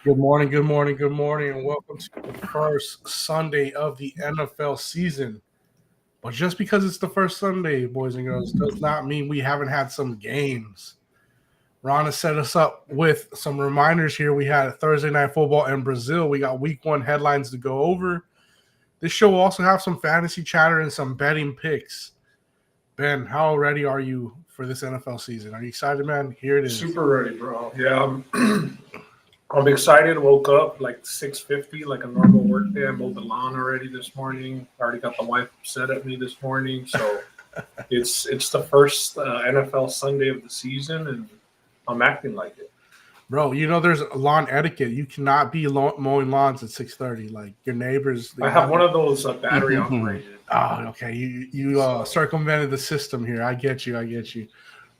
Good morning, good morning, good morning, and welcome to the first Sunday of the NFL season. But just because it's the first Sunday, boys and girls, does not mean we haven't had some games. Ron has set us up with some reminders here. We had Thursday Night Football in Brazil. We got week one headlines to go over. This show will also have some fantasy chatter and some betting picks. Ben, how ready are you for this NFL season? Are you excited, man? Here it is. Super ready, bro. Yeah, I'm excited. Woke up like 6:50, like a normal work day. I mowed the lawn already this morning. I already got the wife upset at me this morning. So it's the first NFL Sunday of the season, and I'm acting like it. Bro, you know there's lawn etiquette. You cannot be mowing lawns at 6:30. Like your neighbors. I have one of those battery operated. Oh, okay. You circumvented the system here. I get you.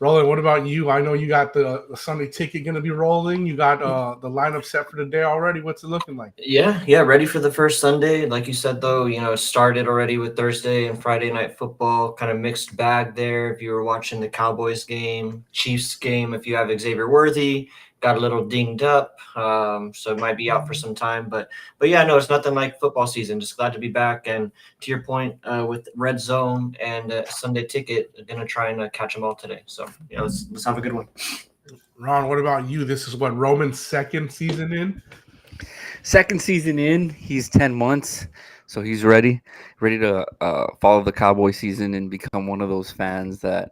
Roland, what about you? I know you got the Sunday ticket going to be rolling. You got the lineup set for the day already. What's it looking like? Yeah, ready for the first Sunday. Like you said, though, it started already with Thursday and Friday night football. Kind of mixed bag there. If you were watching the Cowboys game, Chiefs game, if you have Xavier Worthy, got a little dinged up, so it might be out for some time. But yeah, no, it's nothing like football season. Just glad to be back. And to your point, with Red Zone and Sunday Ticket, gonna try and catch them all today. So yeah, let's have a good one. Ron, what about you? This is what Roman's second season in. Second season in, he's 10 months, so he's ready to follow the Cowboy season and become one of those fans that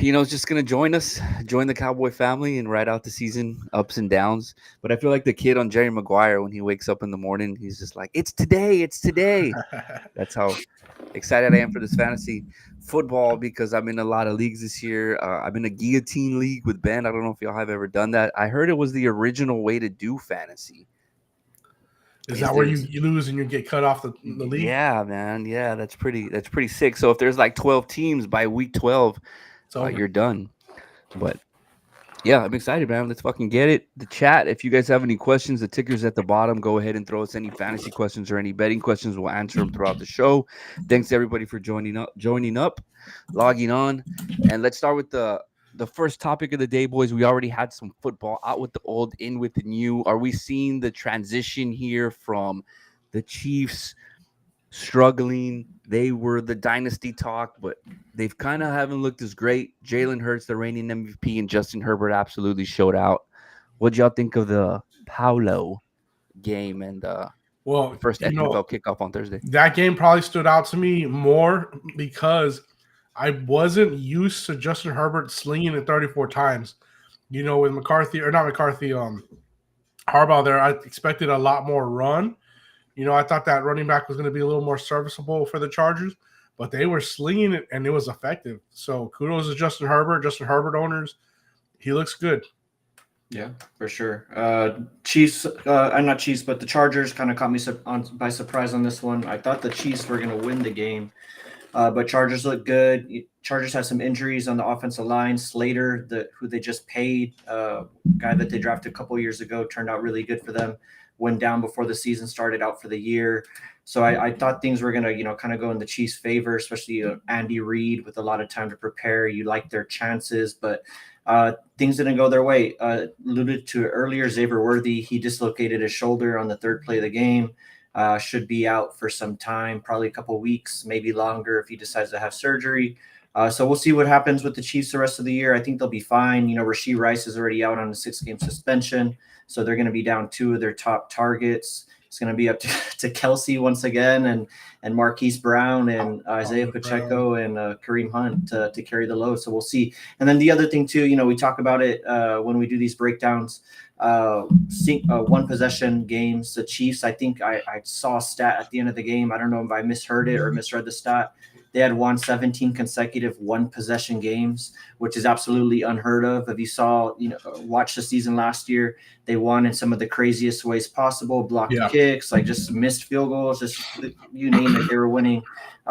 is just going to join the Cowboy family and ride out the season, ups and downs. But I feel like the kid on Jerry Maguire, when he wakes up in the morning, he's just like, it's today. That's how excited I am for this fantasy football, because I'm in a lot of leagues this year. I'm in a guillotine league with Ben. I don't know if y'all have ever done that. I heard it was the original way to do fantasy. Is that where you lose and you get cut off the league? Yeah, man. Yeah, that's pretty sick. So if there's like 12 teams by week 12, you're done. But yeah, I'm excited, man. Let's fucking get it. The chat, if you guys have any questions, the ticker's at the bottom. Go ahead and throw us any fantasy questions or any betting questions. We'll answer them throughout the show. Thanks to everybody for joining up, logging on. And let's start with the first topic of the day, boys. We already had some football, out with the old, in with the new. Are we seeing the transition here from the Chiefs struggling? They were the dynasty talk, but they've kind of haven't looked as great. Jalen Hurts, the reigning MVP, and Justin Herbert absolutely showed out. What'd y'all think of the Paulo game and first NFL kickoff on Thursday? That game probably stood out to me more because I wasn't used to Justin Herbert slinging it 34 times. With Harbaugh there, I expected a lot more run. I thought that running back was going to be a little more serviceable for the Chargers, but they were slinging it, and it was effective. So kudos to Justin Herbert owners. He looks good. Yeah, for sure. Chiefs, not Chiefs, but the Chargers kind of caught me by surprise on this one. I thought the Chiefs were going to win the game, but Chargers look good. Chargers have some injuries on the offensive line. Slater, who they just paid, guy that they drafted a couple years ago, turned out really good for them. Went down before the season started out for the year. So I thought things were going to, kind of go in the Chiefs' favor, especially Andy Reid with a lot of time to prepare. You like their chances, but things didn't go their way. Alluded to earlier, Xavier Worthy, he dislocated his shoulder on the third play of the game. Should be out for some time, probably a couple weeks, maybe longer if he decides to have surgery. So we'll see what happens with the Chiefs the rest of the year. I think they'll be fine. Rashee Rice is already out on a 6-game suspension, so they're going to be down 2 of their top targets. It's going to be up to Kelsey once again and Marquise Brown and Isaiah Pacheco and Kareem Hunt to carry the load. So we'll see. And then the other thing too, we talk about it when we do these breakdowns. One possession games, the Chiefs, I think I saw a stat at the end of the game. I don't know if I misheard it or misread the stat. They had won 17 consecutive one-possession games, which is absolutely unheard of. If you saw, watch the season last year, they won in some of the craziest ways possible, blocked kicks, like just missed field goals, just you name it. They were winning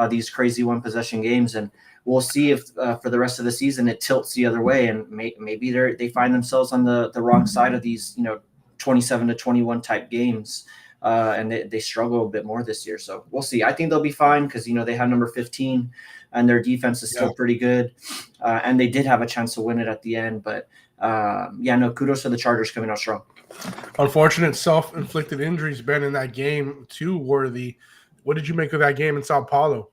these crazy one-possession games, and we'll see if for the rest of the season it tilts the other way, and maybe they find themselves on the wrong side of these, 27-21 type games. And they struggle a bit more this year. So we'll see. I think they'll be fine because, they have number 15 and their defense is still pretty good. And they did have a chance to win it at the end. But, kudos to the Chargers coming out strong. Unfortunate self-inflicted injuries, Ben, in that game too, Worthy. What did you make of that game in Sao Paulo?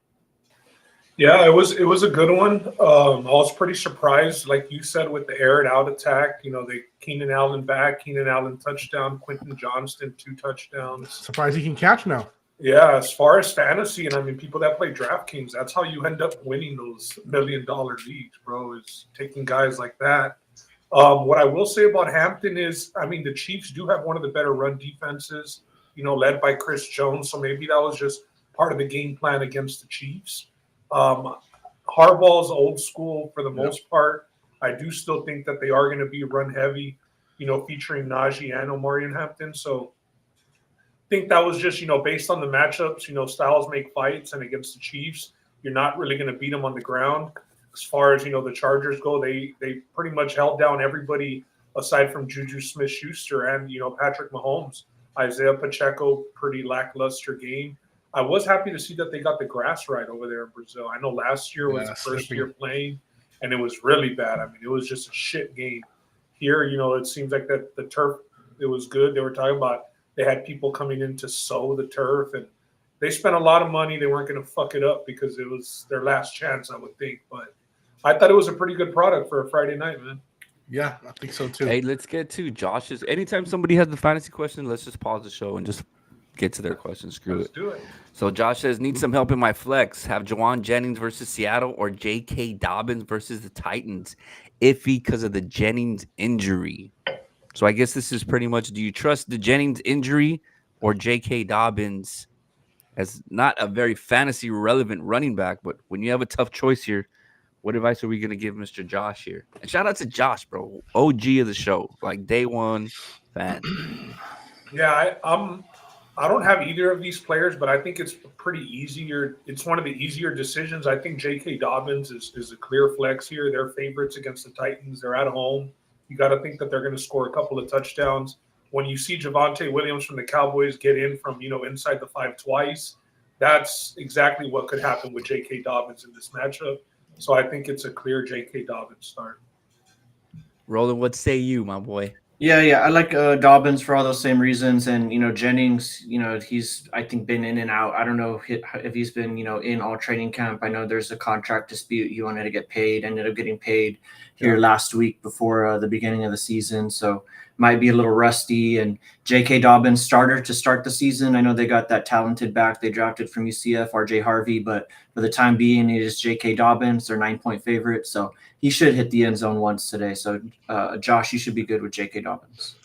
Yeah, it was a good one. I was pretty surprised, like you said, with the air and out attack. They Keenan Allen back, Keenan Allen touchdown, Quentin Johnston 2 touchdowns. Surprised he can catch now. Yeah, as far as fantasy, and people that play DraftKings, that's how you end up winning those $1 million leagues, bro. Is taking guys like that. What I will say about Hampton is, the Chiefs do have one of the better run defenses, led by Chris Jones. So maybe that was just part of the game plan against the Chiefs. Harbaugh's old school for the most part. I do still think that they are going to be run heavy, featuring Najee and Omarion Hampton. So I think that was just, based on the matchups, styles make fights, and against the Chiefs, you're not really going to beat them on the ground. As far as, the Chargers go, they pretty much held down everybody aside from Juju Smith-Schuster and, Patrick Mahomes. Isaiah Pacheco, pretty lackluster game. I was happy to see that they got the grass right over there in Brazil. I know last year was the first year playing, and it was really bad. It was just a shit game. Here, it seems like that the turf, it was good. They were talking about they had people coming in to sow the turf, and they spent a lot of money. They weren't going to fuck it up because it was their last chance, I would think. But I thought it was a pretty good product for a Friday night, man. Yeah, I think so too. Hey, let's get to Josh's. Anytime somebody has the fantasy question, let's just pause the show and just get to their question. Screw Let's do it. So Josh says, need some help in my flex. Have Juwan Jennings versus Seattle or J.K. Dobbins versus the Titans. Iffy because of the Jennings injury. So I guess this is pretty much, do you trust the Jennings injury or J.K. Dobbins as not a very fantasy relevant running back? But when you have a tough choice here, what advice are we going to give Mr. Josh here? And shout out to Josh, bro. OG of the show. Like day one fan. Yeah, I don't have either of these players, but I think it's pretty easier. It's one of the easier decisions. I think J.K. Dobbins is a clear flex here. They're favorites against the Titans. They're at home. You got to think that they're going to score a couple of touchdowns. When you see Javonte Williams from the Cowboys get in from, inside the 5 twice, that's exactly what could happen with J.K. Dobbins in this matchup. So I think it's a clear J.K. Dobbins start. Roland, what say you, my boy? Yeah. I like Dobbins for all those same reasons. And, Jennings, he's, I think, been in and out. I don't know if he's been, in all training camp. I know there's a contract dispute. He wanted to get paid, ended up getting paid here last week before the beginning of the season. So might be a little rusty. And J.K. Dobbins starter to start the season. I know they got that talented back they drafted from UCF, RJ Harvey, but for the time being, it is J.K. Dobbins, their 9-point favorite. So he should hit the end zone once today. So, Josh, you should be good with J.K. Dobbins.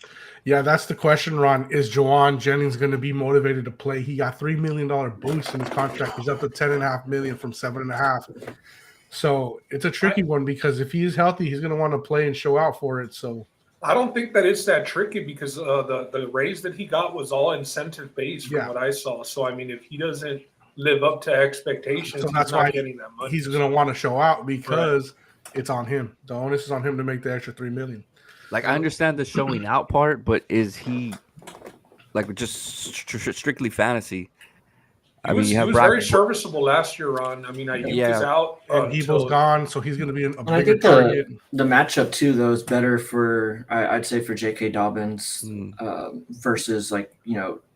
Yeah, that's the question, Ron. Is Juwan Jennings going to be motivated to play? He got $3 million boost in his contract. He's up to $10.5 million from $7.5 million. So it's a tricky one because if he is healthy, he's going to want to play and show out for it. So I don't think that it's that tricky because the raise that he got was all incentive based from what I saw. So if he doesn't live up to expectations, so that's he's not why getting that money. He's going to want to show out because it's on him. The onus is on him to make the extra $3 million. Like, I understand the showing out part, but is he like just strictly fantasy? He was very serviceable last year, Ron. Ayuk is out. And Debo's gone, so he's going to be a bigger target. The matchup, too, though, is better for, I'd say, for J.K. Dobbins versus,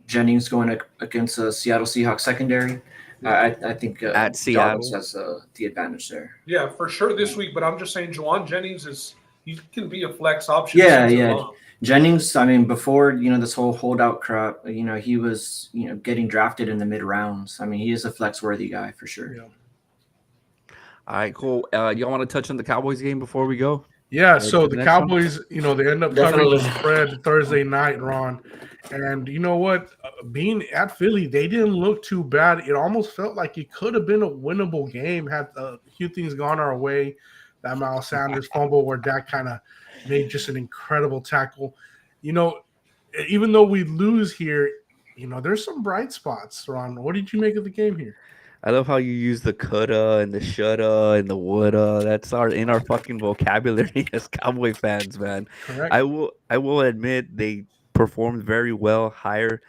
Jennings going against a Seattle Seahawks secondary. I think at Seattle Dobbins has the advantage there. Yeah, for sure this week, but I'm just saying Juwan Jennings he can be a flex option. Yeah. Jennings, before, this whole holdout crap, he was, getting drafted in the mid rounds. He is a flex worthy guy for sure. Yeah. All right, cool. Y'all want to touch on the Cowboys game before we go? Yeah, so the Cowboys, they end up covering the spread Thursday night, Ron. And you know what? being at Philly, they didn't look too bad. It almost felt like it could have been a winnable game had a few things gone our way. That Miles Sanders fumble where Dak kind of made just an incredible tackle. Even though we lose here, there's some bright spots, Ron. What did you make of the game here? I love how you use the coulda and the shoulda and the woulda. That's in our fucking vocabulary as Cowboy fans, man. Correct. I will admit they performed very well, higher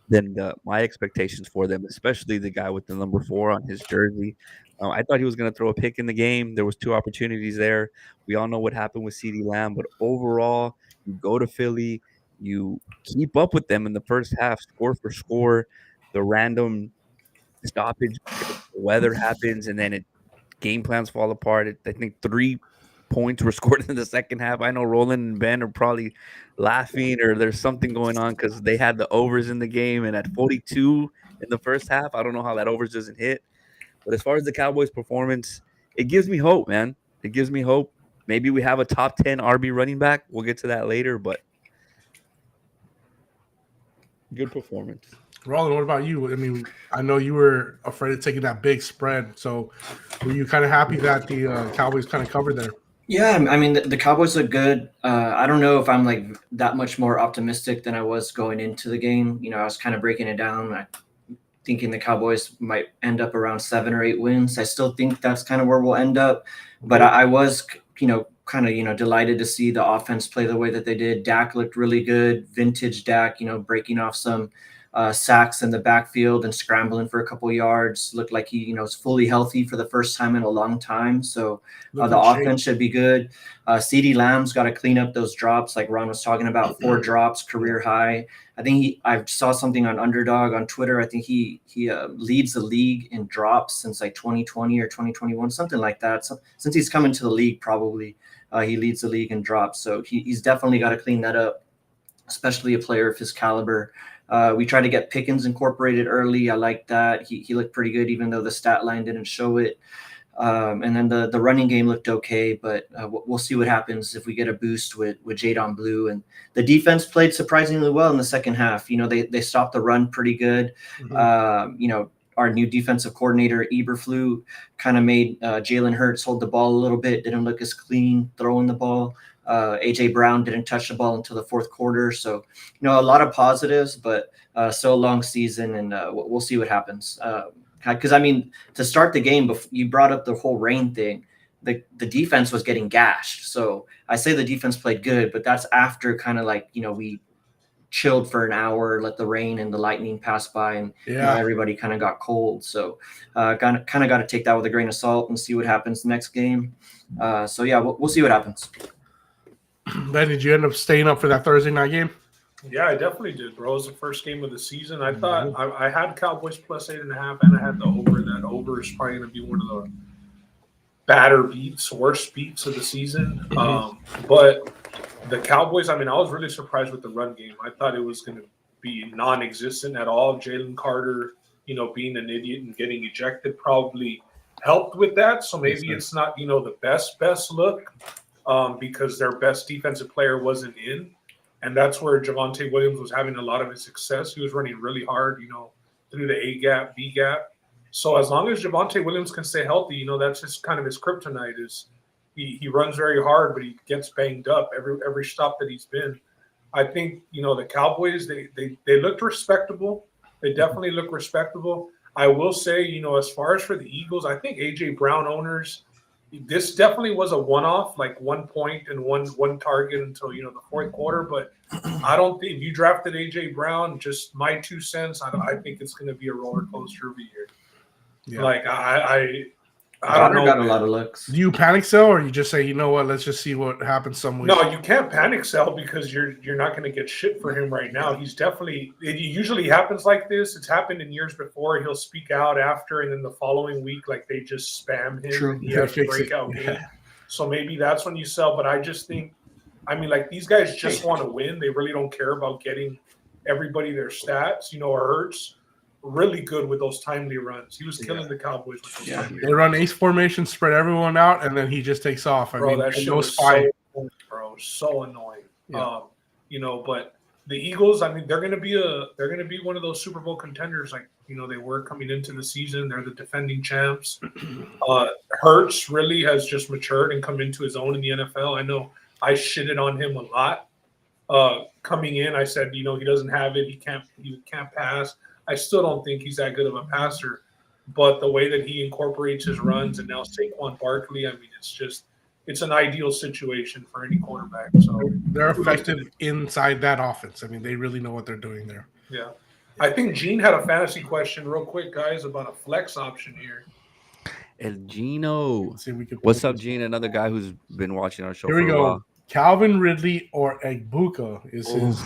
than my expectations for them, especially the guy with the number 4 on his jersey. I thought he was going to throw a pick in the game. There was 2 opportunities there. We all know what happened with CeeDee Lamb, but overall, you go to Philly, you keep up with them in the first half, score for score. The random stoppage, the weather happens, and then game plans fall apart. I think 3 points were scored in the second half. I know Roland and Ben are probably laughing, or there's something going on because they had the overs in the game, and at 42 in the first half, I don't know how that overs doesn't hit. But as far as the Cowboys' performance, it gives me hope, man. It gives me hope. Maybe we have a top 10 RB running back. We'll get to that later, but good performance. Roland, what about you? I mean, I know you were afraid of taking that big spread. So were you kind of happy that the Cowboys kind of covered there? Yeah, I mean, the Cowboys look good. I don't know if I'm like that much more optimistic than I was going into the game. I was kind of breaking it down, thinking the Cowboys might end up around 7 or 8 wins. I still think that's kind of where we'll end up. But I was, kind of, delighted to see the offense play the way that they did. Dak looked really good. Vintage Dak, breaking off some sacks in the backfield and scrambling for a couple yards. Looked like he, is fully healthy for the first time in a long time. So the offense should be good. CeeDee Lamb's got to clean up those drops, like Ron was talking about. 4 drops, career high. I think I saw something on Underdog on Twitter. I think he leads the league in drops since like 2020 or 2021, something like that. So since he's come into the league, probably he leads the league in drops. So he's definitely got to clean that up, especially a player of his caliber. We tried to get Pickens incorporated early. I like that. He looked pretty good, even though the stat line didn't show it. And then the running game looked okay, but we'll see what happens if we get a boost with Jadon Blue. And the defense played surprisingly well in the second half. They stopped the run pretty good. Mm-hmm. Our new defensive coordinator, Eberflus, kind of made Jalen Hurts hold the ball a little bit, didn't look as clean throwing the ball. A.J. Brown didn't touch the ball until the fourth quarter. So, a lot of positives, but so long season, and we'll see what happens. Because, to start the game, you brought up the whole rain thing. The defense was getting gashed. So I say the defense played good, but that's after kind of like, we chilled for an hour, let the rain and the lightning pass by, and everybody kind of got cold. So kind of got to take that with a grain of salt and see what happens next game. We'll see what happens. Ben, did you end up staying up for that Thursday night game? Yeah, I definitely did, bro. It was the first game of the season. I thought I had Cowboys plus 8.5, and I had the over. That over is probably going to be one of the worst beats of the season. But the Cowboys, I was really surprised with the run game. I thought it was going to be non-existent at all. Jalen Carter, being an idiot and getting ejected probably helped with that. So maybe it's not, the best look because their best defensive player wasn't in. And that's where Javonte Williams was having a lot of his success. He was running really hard, through the A gap, B gap. So as long as Javonte Williams can stay healthy, that's just kind of his kryptonite. Is he runs very hard, but he gets banged up every stop that he's been. I think the Cowboys they looked respectable. They definitely look respectable. I will say, as far as for the Eagles, I think A.J. Brown owners. This definitely was a one-off, like 1 point and one target until the fourth quarter. But I don't think if you drafted A.J. Brown, just my 2 cents, I think it's going to be a roller coaster every year. Yeah. Like I don't know. Got a lot of looks. Do you panic sell, or you just say, you know what, let's just see what happens some week? No, you can't panic sell because you're not going to get shit for him right now. He's definitely. It usually happens like this. It's happened in years before. He'll speak out after, and then the following week, like they just spam him. True. And he has a breakout game. So maybe that's when you sell. But I just think, like these guys just want to win. They really don't care about getting everybody their stats. Hurts. Really good with those timely runs. He was killing the Cowboys with those timely They run ace formation, spread everyone out, and then he just takes off. That shit was so annoying, bro. So annoying. Yeah. But the Eagles, I mean, they're gonna be one of those Super Bowl contenders, like they were coming into the season. They're the defending champs. Hurts really has just matured and come into his own in the NFL. I know I shitted on him a lot coming in. I said, he doesn't have it. He can't pass. I still don't think he's that good of a passer. But the way that he incorporates his runs, and now Saquon Barkley, I mean, it's an ideal situation for any quarterback. So they're effective inside that offense. I mean, they really know what they're doing there. Yeah. I think Gene had a fantasy question real quick, guys, about a flex option here. El Gino. See if we can What's up, Gene? Another guy who's been watching our show Here we for a go. while. Calvin Ridley or Egbuka is his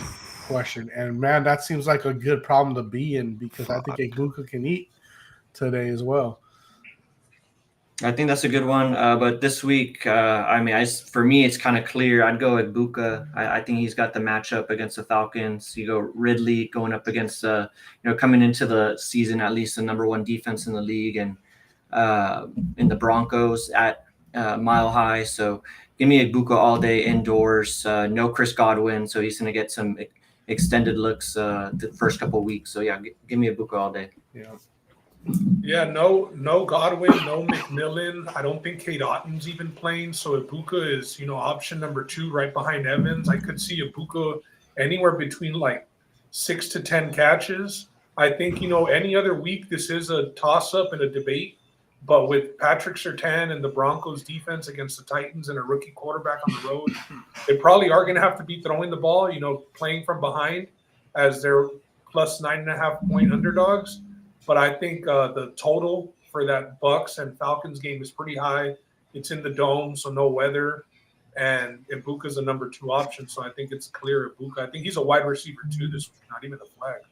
question. And, man, that seems like a good problem to be in because I think Egbuka can eat today as well. I think that's a good one. But this week, for me, it's kind of clear. I'd go with Buka. I think he's got the matchup against the Falcons. You go Ridley going up against, coming into the season, at least the number one defense in the league, and in the Broncos at Mile High. So give me Egbuka all day indoors. No Chris Godwin, so he's going to get some extended looks the first couple of weeks. So, yeah, give me Egbuka all day. Yeah. Yeah, no Godwin, no McMillan. I don't think Kate Otton's even playing. So Ibuka is, option number 2 right behind Evans. I could see Ibuka anywhere between like 6 to 10 catches. I think, any other week this is a toss-up and a debate. But with Patrick Surtain and the Broncos defense against the Titans and a rookie quarterback on the road, they probably are going to have to be throwing the ball, playing from behind as their plus 9.5 point underdogs. But I think the total for that Bucks and Falcons game is pretty high. It's in the dome, so no weather. And Ibuka's a number 2 option, so I think it's clear Ibuka. I think he's a wide receiver too this week, not even a flag.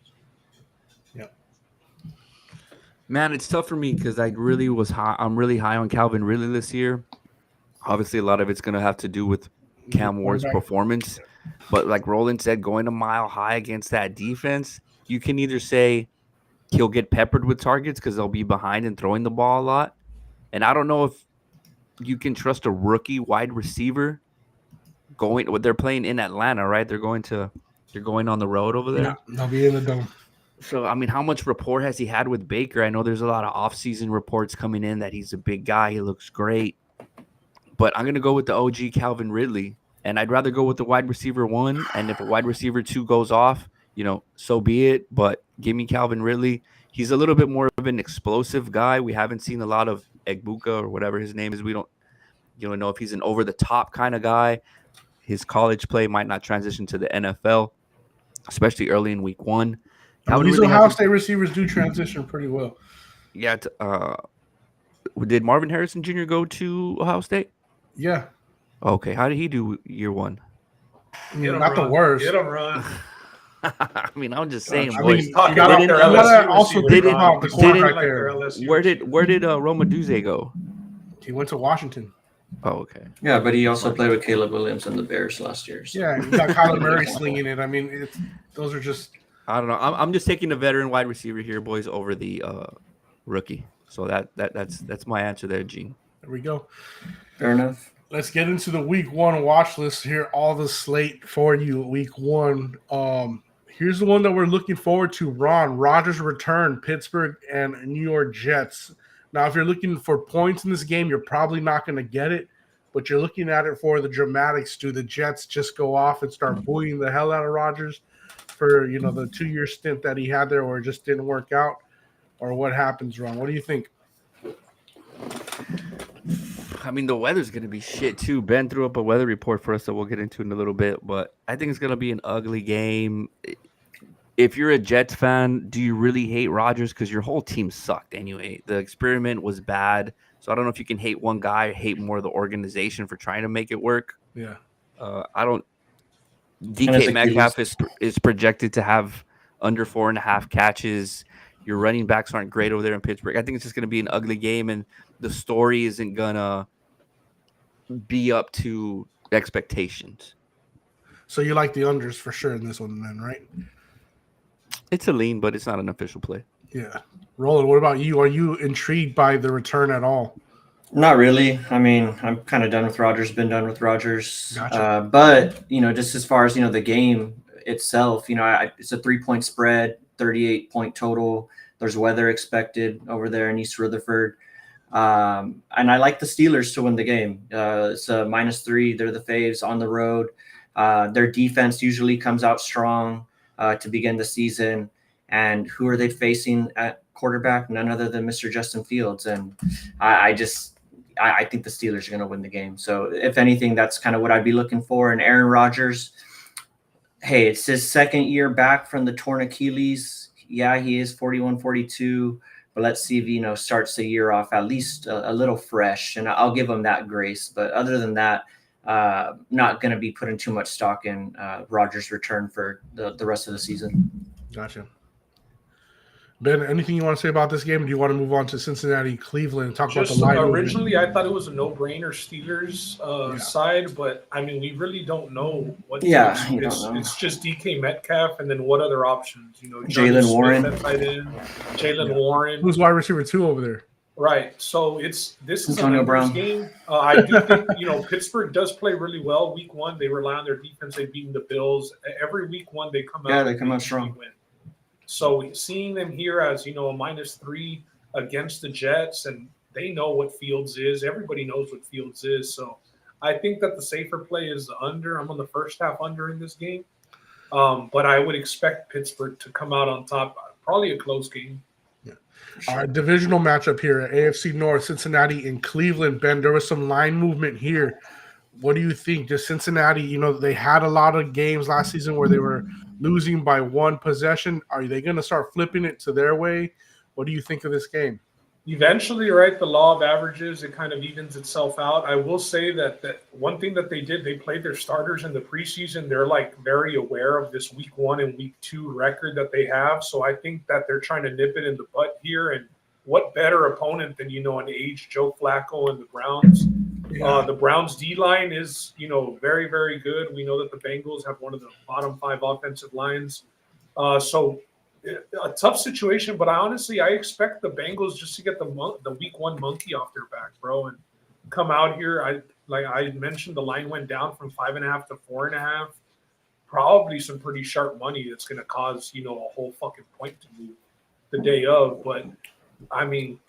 Yeah. Man, it's tough for me because I'm really high on Calvin Ridley this year. Obviously, a lot of it's going to have to do with Cam Ward's performance. But like Roland said, going a mile high against that defense, you can either say he'll get peppered with targets because they'll be behind and throwing the ball a lot. And I don't know if you can trust a rookie wide receiver they're playing in Atlanta, right? They're going on the road over there. Yeah, they'll be in the dome. So, I mean, how much rapport has he had with Baker? I know there's a lot of offseason reports coming in that he's a big guy. He looks great. But I'm going to go with the OG Calvin Ridley. And I'd rather go with the wide receiver 1. And if a wide receiver 2 goes off, so be it. But give me Calvin Ridley. He's a little bit more of an explosive guy. We haven't seen a lot of Egbuka or whatever his name is. We don't know if he's an over-the-top kind of guy. His college play might not transition to the NFL, especially early in week 1. These Ohio State receivers do transition pretty well. Yeah. Did Marvin Harrison Jr. go to Ohio State? Yeah. Okay. How did he do year 1? Not the worst. Get him run. I mean, I'm just saying. I mean, you gotta also think about the quarterback there. Where did Roma Duze go? He went to Washington. Oh, okay. Yeah, but he also played with Caleb Williams and the Bears last year. So. Yeah, you got Kyler Murray slinging it. I mean, those are just. I don't know. I'm just taking the veteran wide receiver here, boys, over the rookie. So that's my answer there, Gene. There we go. Fair enough. Let's get into the week 1 watch list here. All the slate for you week 1. Here's the one that we're looking forward to. Rodgers return, Pittsburgh and New York Jets. Now, if you're looking for points in this game, you're probably not going to get it, but you're looking at it for the dramatics. Do the Jets just go off and start bullying the hell out of Rodgers for, the 2-year stint that he had there, or it just didn't work out, or what happens, Ron? What do you think? I mean, the weather's going to be shit, too. Ben threw up a weather report for us that we'll get into in a little bit, but I think it's going to be an ugly game. If you're a Jets fan, do you really hate Rodgers? Because your whole team sucked anyway. The experiment was bad. So I don't know if you can hate one guy, hate more the organization for trying to make it work. Yeah. I don't. DK Metcalf is projected to have under 4.5 catches. Your running backs aren't great over there in Pittsburgh. I think it's just going to be an ugly game, and the story isn't going to be up to expectations. So you like the unders for sure in this one then, right? It's a lean, but it's not an official play. Yeah. Roland, what about you? Are you intrigued by the return at all? Not really. I mean, I'm kind of done with Rodgers, been done with Rodgers. Gotcha. But, just as far as, the game, itself. It's a 3-point spread, 38-point total. There's weather expected over there in East Rutherford. And I like the Steelers to win the game. It's a -3. They're the faves on the road. Their defense usually comes out strong to begin the season. And who are they facing at quarterback? None other than Mr. Justin Fields. And I think the Steelers are going to win the game. So if anything, that's kind of what I'd be looking for. And Aaron Rodgers, hey, it's his second year back from the torn Achilles. Yeah, he is 41-42. But let's see if starts the year off at least a little fresh, and I'll give him that grace. But other than that, not going to be putting too much stock in Rodgers' return for the rest of the season. Gotcha. Ben, anything you want to say about this game? Or do you want to move on to Cincinnati, Cleveland, and talk about the line? Originally, I thought it was a no-brainer Steelers side, but I mean, we really don't know what. Yeah, it's just DK Metcalf, and then what other options? Jalen Warren, Jalen Warren, who's wide receiver 2 over there. Right. So this is Antonio a Brown game. I do think Pittsburgh does play really well. Week 1, they rely on their defense. They've beaten the Bills. Every week 1, they come out. Yeah, they come out strong. Win. So seeing them here as a -3 against the Jets, and they know what Fields is. Everybody knows what Fields is. So I think that the safer play is the under. I'm on the first half under in this game, but I would expect Pittsburgh to come out on top. Probably a close game. Yeah. All right, divisional matchup here: AFC North, Cincinnati and Cleveland. Ben, there was some line movement here. What do you think? Just Cincinnati, they had a lot of games last season where they were losing by 1 possession. Are they going to start flipping it to their way? What do you think of this game? Eventually, right, the law of averages, it kind of evens itself out. I will say that one thing that they did, they played their starters in the preseason. They're very aware of this week 1 and week 2 record that they have. So I think that they're trying to nip it in the butt here. And what better opponent than, an aged Joe Flacco and the Browns? Yeah. The Browns D-line is, very, very good. We know that the Bengals have one of the bottom 5 offensive lines. So a tough situation, but I expect the Bengals just to get the week 1 monkey off their back, bro, and come out here. I mentioned, the line went down from 5.5 to 4.5. Probably some pretty sharp money that's going to cause, a whole fucking point to move the day of. But, I mean,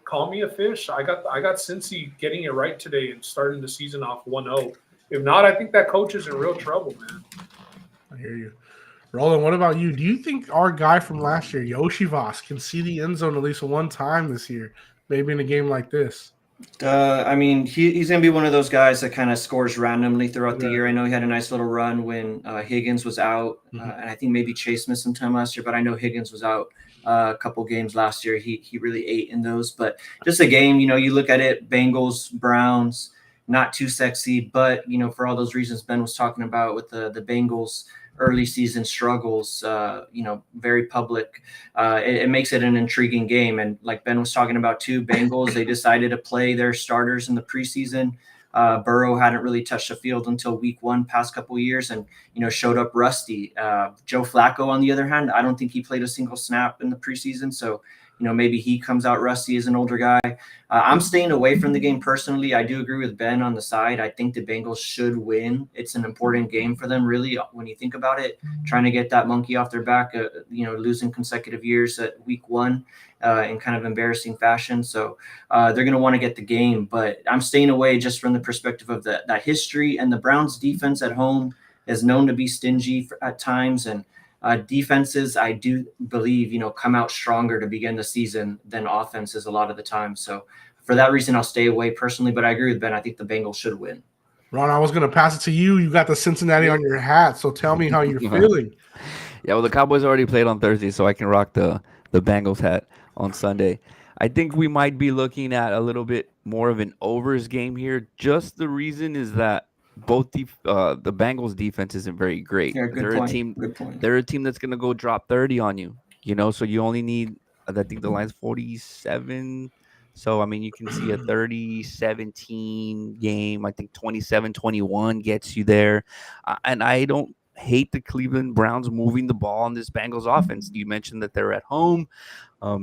call me a fish. I got Cincy getting it right today and starting the season off 1-0. If not, I think that coach is in real trouble, man. I hear you. Roland, what about you? Do you think our guy from last year, Yoshivas, can see the end zone at least one time this year, maybe in a game like this? I mean, he's going to be one of those guys that kind of scores randomly throughout the year. I know he had a nice little run when Higgins was out, and I think maybe Chase missed some time last year, but I know Higgins was out a couple games last year. He really ate in those, but just a game, you look at it, Bengals, Browns, not too sexy, but, for all those reasons Ben was talking about with the Bengals early season struggles, very public. It makes it an intriguing game. And like Ben was talking about too, Bengals, they decided to play their starters in the preseason. Burrow hadn't really touched the field until week 1 past couple of years and, showed up rusty. Joe Flacco, on the other hand, I don't think he played a single snap in the preseason. So, maybe he comes out rusty as an older guy. I'm staying away from the game personally. I do agree with Ben on the side. I think the Bengals should win. It's an important game for them, really, when you think about it, trying to get that monkey off their back, losing consecutive years at week 1 in kind of embarrassing fashion. So they're going to want to get the game, but I'm staying away just from the perspective of that history. And the Browns defense at home is known to be stingy at times. And defenses, I do believe, come out stronger to begin the season than offenses a lot of the time. So for that reason, I'll stay away personally, but I agree with Ben. I think the Bengals should win. Ron, I was going to pass it to you. You got the Cincinnati on your hat, so tell me how you're feeling. Yeah, well, the Cowboys already played on Thursday, so I can rock the Bengals hat on Sunday. I think we might be looking at a little bit more of an overs game here. Just the reason is that both the Bengals defense isn't very great. Yeah, They're a team that's going to go drop 30 on you, so you only need, I think the line's 47. So, I mean, you can see a 30-17 game. I think 27-21 gets you there. And I don't hate the Cleveland Browns moving the ball on this Bengals offense. You mentioned that they're at home.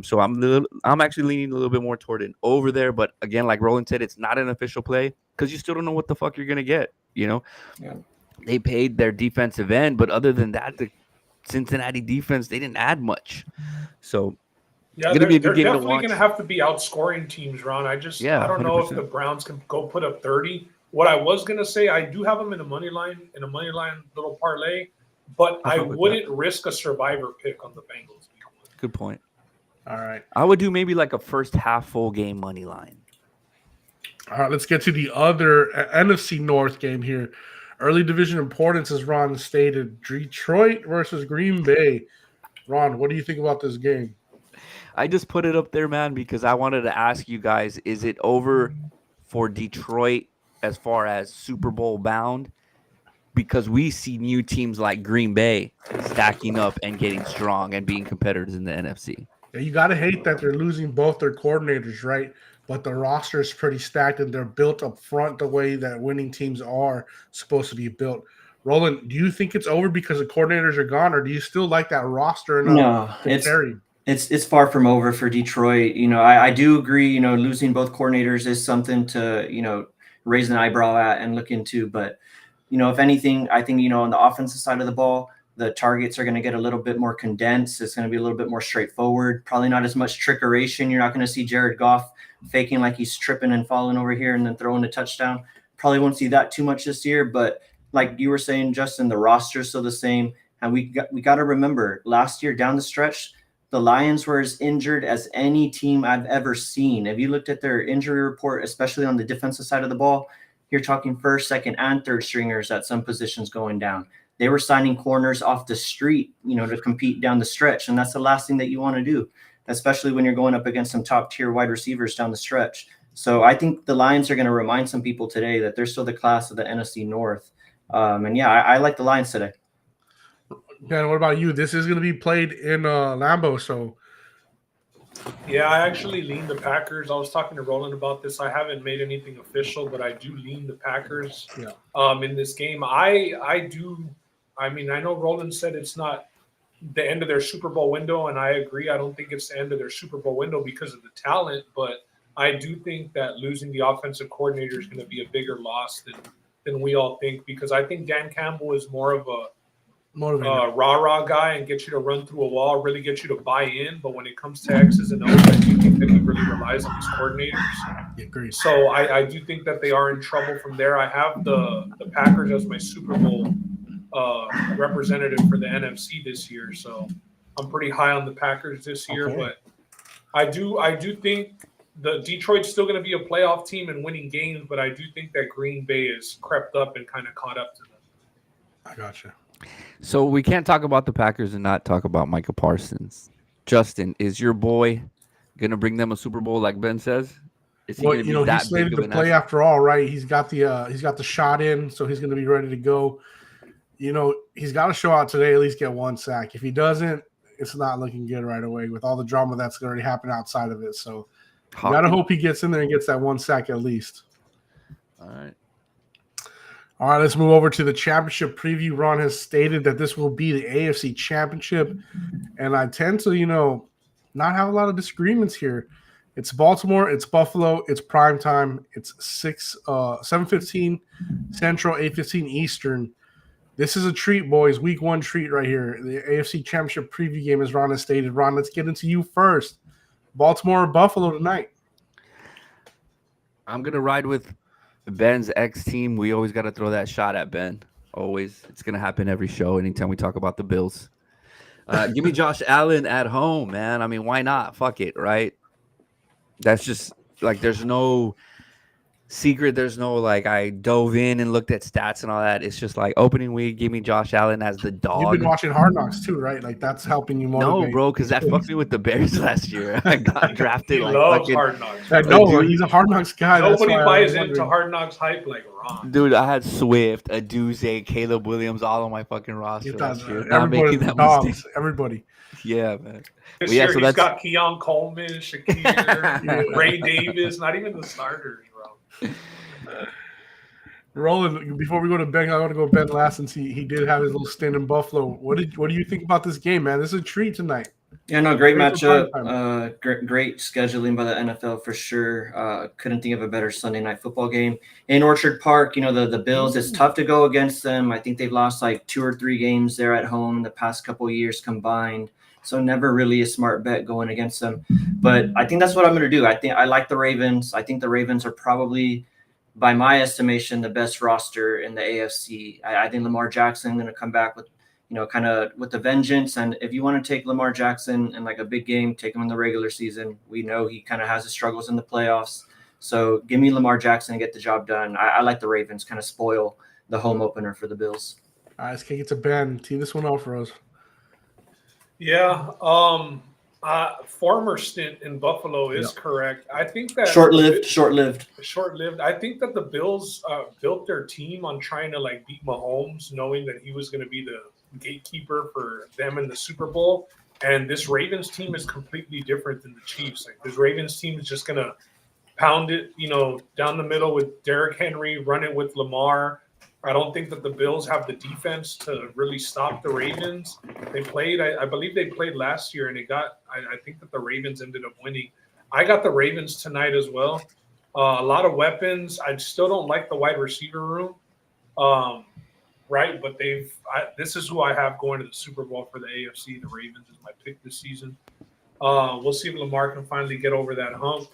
So I'm actually leaning a little bit more toward an over there. But again, like Roland said, it's not an official play because you still don't know what the fuck you're going to get, Yeah. they paid their defensive end, but other than that, the Cincinnati defense, they didn't add much. So Yeah, it's gonna be a they're good game to definitely watch. going to have to be outscoring teams, Ron. I Yeah, don't know if 100%. the Browns can go put up 30. What I was going to say, I do have them in a money line little parlay, but I I fuck with wouldn't risk a survivor pick on the Bengals. Good point. All right. I would do maybe like a first half full game money line. All right, let's get to the other NFC North game here. Early division importance, as Ron stated, Detroit versus Green Bay. Ron, what do you think about this game? I just put it up there, man, because I wanted to ask you guys, is it over for Detroit as far as Super Bowl bound? Because we see new teams like Green Bay stacking up and getting strong and being competitors in the NFC. Yeah, you got to hate that they're losing both their coordinators, right? But the roster is pretty stacked and they're built up front the way that winning teams are supposed to be built. Roland, do you think it's over because the coordinators are gone, or do you still like that roster enough to carry? It's far from over for Detroit. I do agree, losing both coordinators is something to, raise an eyebrow at and look into. But, if anything, I think, on the offensive side of the ball, the targets are going to get a little bit more condensed. It's going to be a little bit more straightforward. Probably not as much trickeration. You're not going to see Jared Goff faking like he's tripping and falling over here and then throwing a touchdown. Probably won't see that too much this year. But like you were saying, Justin, the roster is still the same. And we got to remember, last year down the stretch, the Lions were as injured as any team I've ever seen. If you looked at their injury report, especially on the defensive side of the ball, you're talking first, second, and third stringers at some positions going down. They were signing corners off the street, to compete down the stretch. And that's the last thing that you want to do, especially when you're going up against some top tier wide receivers down the stretch. So I think the Lions are going to remind some people today that they're still the class of the NFC North. I like the Lions today. Ben, what about you? This is going to be played in Lambeau, so. Yeah, I actually lean the Packers. I was talking to Roland about this. I haven't made anything official, but I do lean the Packers in this game. I know Roland said it's not the end of their Super Bowl window, and I agree. I don't think it's the end of their Super Bowl window because of the talent, but I do think that losing the offensive coordinator is going to be a bigger loss than we all think, because I think Dan Campbell is more of a rah-rah guy and get you to run through a wall, really get you to buy in. But when it comes to X's and O's, I do think that he really relies on his coordinators. Agreed. So I do think that they are in trouble from there. I have the Packers as my Super Bowl representative for the NFC this year. So I'm pretty high on the Packers this year. Okay. But I do think the Detroit's still going to be a playoff team and winning games, but I do think that Green Bay has crept up and kind of caught up to them. I gotcha. So we can't talk about the Packers and not talk about Micah Parsons. Justin, is your boy going to bring them a Super Bowl like Ben says? Is he Well, going to be that he's big slated of to an play asset? after all, right? He's got the shot in, so he's going to be ready to go. He's got to show out today, at least get one sack. If he doesn't, it's not looking good right away with all the drama that's already happened outside of it. So you got to hope he gets in there and gets that one sack at least. All right. All right, let's move over to the championship preview. Ron has stated that this will be the AFC Championship, and I tend to, not have a lot of disagreements here. It's Baltimore, it's Buffalo, it's prime time. It's 7:15 Central, 8:15 Eastern. This is a treat, boys. Week 1 treat right here. The AFC Championship preview game, as Ron has stated. Ron, let's get into you first. Baltimore or Buffalo tonight? I'm going to ride with Ben's ex team. We always got to throw that shot at Ben. Always. It's going to happen every show anytime we talk about the Bills. Give me Josh Allen at home, man. I mean, why not? Fuck it, right? That's just like there's no secret. There's no I dove in and looked at stats and all that. It's just like opening week. Give me Josh Allen as the dog. You've been watching Hard Knocks too, right? Like that's helping you motivate. No, bro, because that fucked me with the Bears last year. I got drafted. He like loves fucking, Hard Knocks. I know, he's a Hard Knocks guy. Nobody that's why buys I was into wondering. Hard Knocks hype like Ron. dude, I had Swift, Aduze, Caleb Williams, all on my fucking roster He last does, year. Not everybody, making that dogs, mistake. everybody. Yeah, man. This Well, yeah, year so he's that's- got Keon Coleman, Shakir, Ray Davis, not even the starters, bro. Roland, before we go to Ben, I want to go Ben last since he did have his little stint in Buffalo. What do you think about this game, man? This is a treat tonight. Yeah, no, great Great for matchup. prime Great scheduling by the NFL for sure. Couldn't think of a better Sunday night football game in Orchard Park. You know, the Bills. It's tough to go against them. I think they've lost like 2 or 3 games there at home the past couple of years combined. So never really a smart bet going against them. But I think that's what I'm going to do. I think I like the Ravens. I think the Ravens are probably, by my estimation, the best roster in the AFC. I think Lamar Jackson going to come back with, kind of with the vengeance. And if you want to take Lamar Jackson in like a big game, take him in the regular season. We know he kind of has his struggles in the playoffs. So give me Lamar Jackson and get the job done. I like the Ravens kind of spoil the home opener for the Bills. All right, let's kick it to Ben. Tee this one off for us. Yeah. Former stint in Buffalo is correct. I think that Short-lived. Short-lived. I think that the Bills built their team on trying to like beat Mahomes, knowing that he was going to be the gatekeeper for them in the Super Bowl. And this Ravens team is completely different than the Chiefs. Like this Ravens team is just going to pound it, down the middle with Derrick Henry, run it with Lamar. I don't think that the Bills have the defense to really stop the Ravens. They played, I believe they played last year, and I think that the Ravens ended up winning. I got the Ravens tonight as well. A lot of weapons. I still don't like the wide receiver room, right? But this is who I have going to the Super Bowl for the AFC. The Ravens is my pick this season. We'll see if Lamar can finally get over that hump.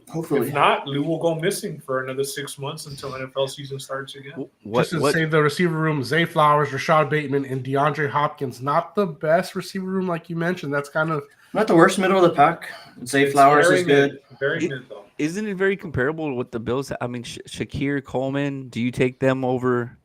Hopefully. If not, Lou will go missing for another 6 months until NFL season starts again. Just to save the receiver room, Zay Flowers, Rashad Bateman, and DeAndre Hopkins. Not the best receiver room, like you mentioned. That's kind of not the worst middle of the pack. Zay Flowers is good. Very mid, though. Isn't it very comparable to what the Bills? I mean, Shakir, Coleman. Do you take them over?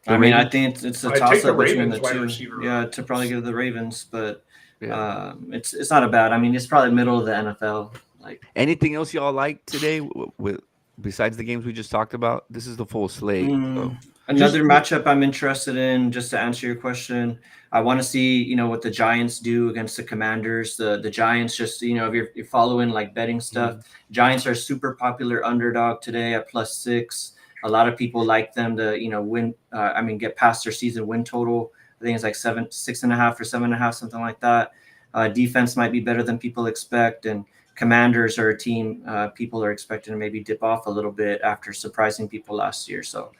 I think it's a toss-up between the two. Receiver. Yeah, to probably give the Ravens, but it's not a bad. I mean, it's probably middle of the NFL. Like anything else y'all like today with besides the games we just talked about? This is the full slate. So. Another matchup I'm interested in, just to answer your question, I want to see what the Giants do against the Commanders. The Giants, just if you're following like betting stuff, Giants are super popular underdog today at +6. A lot of people like them to win. Get past their season win total. I think it's like 6.5 or 7.5, something like that. Defense might be better than people expect, and Commanders are a team people are expecting to maybe dip off a little bit after surprising people last year. So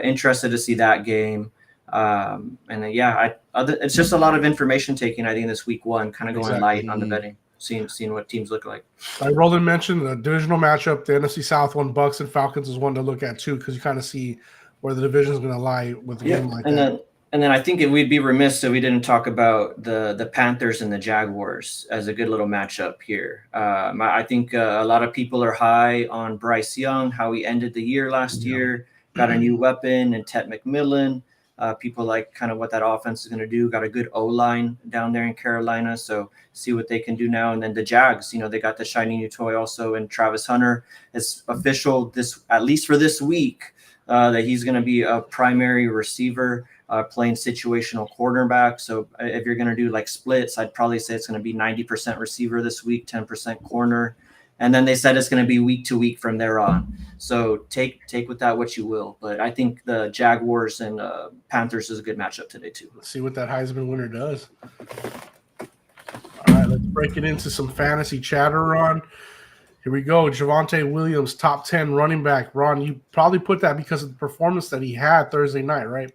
interested to see that game. It's just a lot of information taking, I think, this week one, kind of going light on the betting, seeing what teams look like. Like Roland mentioned, the divisional matchup, the NFC South one, Bucks and Falcons is one to look at too, because you kind of see where the division is going to lie with a game like that. And then I think we'd be remiss if we didn't talk about the Panthers and the Jaguars as a good little matchup here. I think a lot of people are high on Bryce Young, how he ended the year last year, got a new weapon and Ted McMillan. People like kind of what that offense is going to do. Got a good O-line down there in Carolina, so see what they can do now. And then the Jags, they got the shiny new toy also in Travis Hunter. It's official at least for this week, that he's going to be a primary receiver. Playing situational quarterback. So if you're going to do like splits, I'd probably say it's going to be 90% receiver this week, 10% corner. And then they said it's going to be week to week from there on. So take with that what you will. But I think the Jaguars and Panthers is a good matchup today too. Let's see what that Heisman winner does. All right, let's break it into some fantasy chatter, Ron. Here we go. Javonte Williams, top 10 running back. Ron, you probably put that because of the performance that he had Thursday night, right?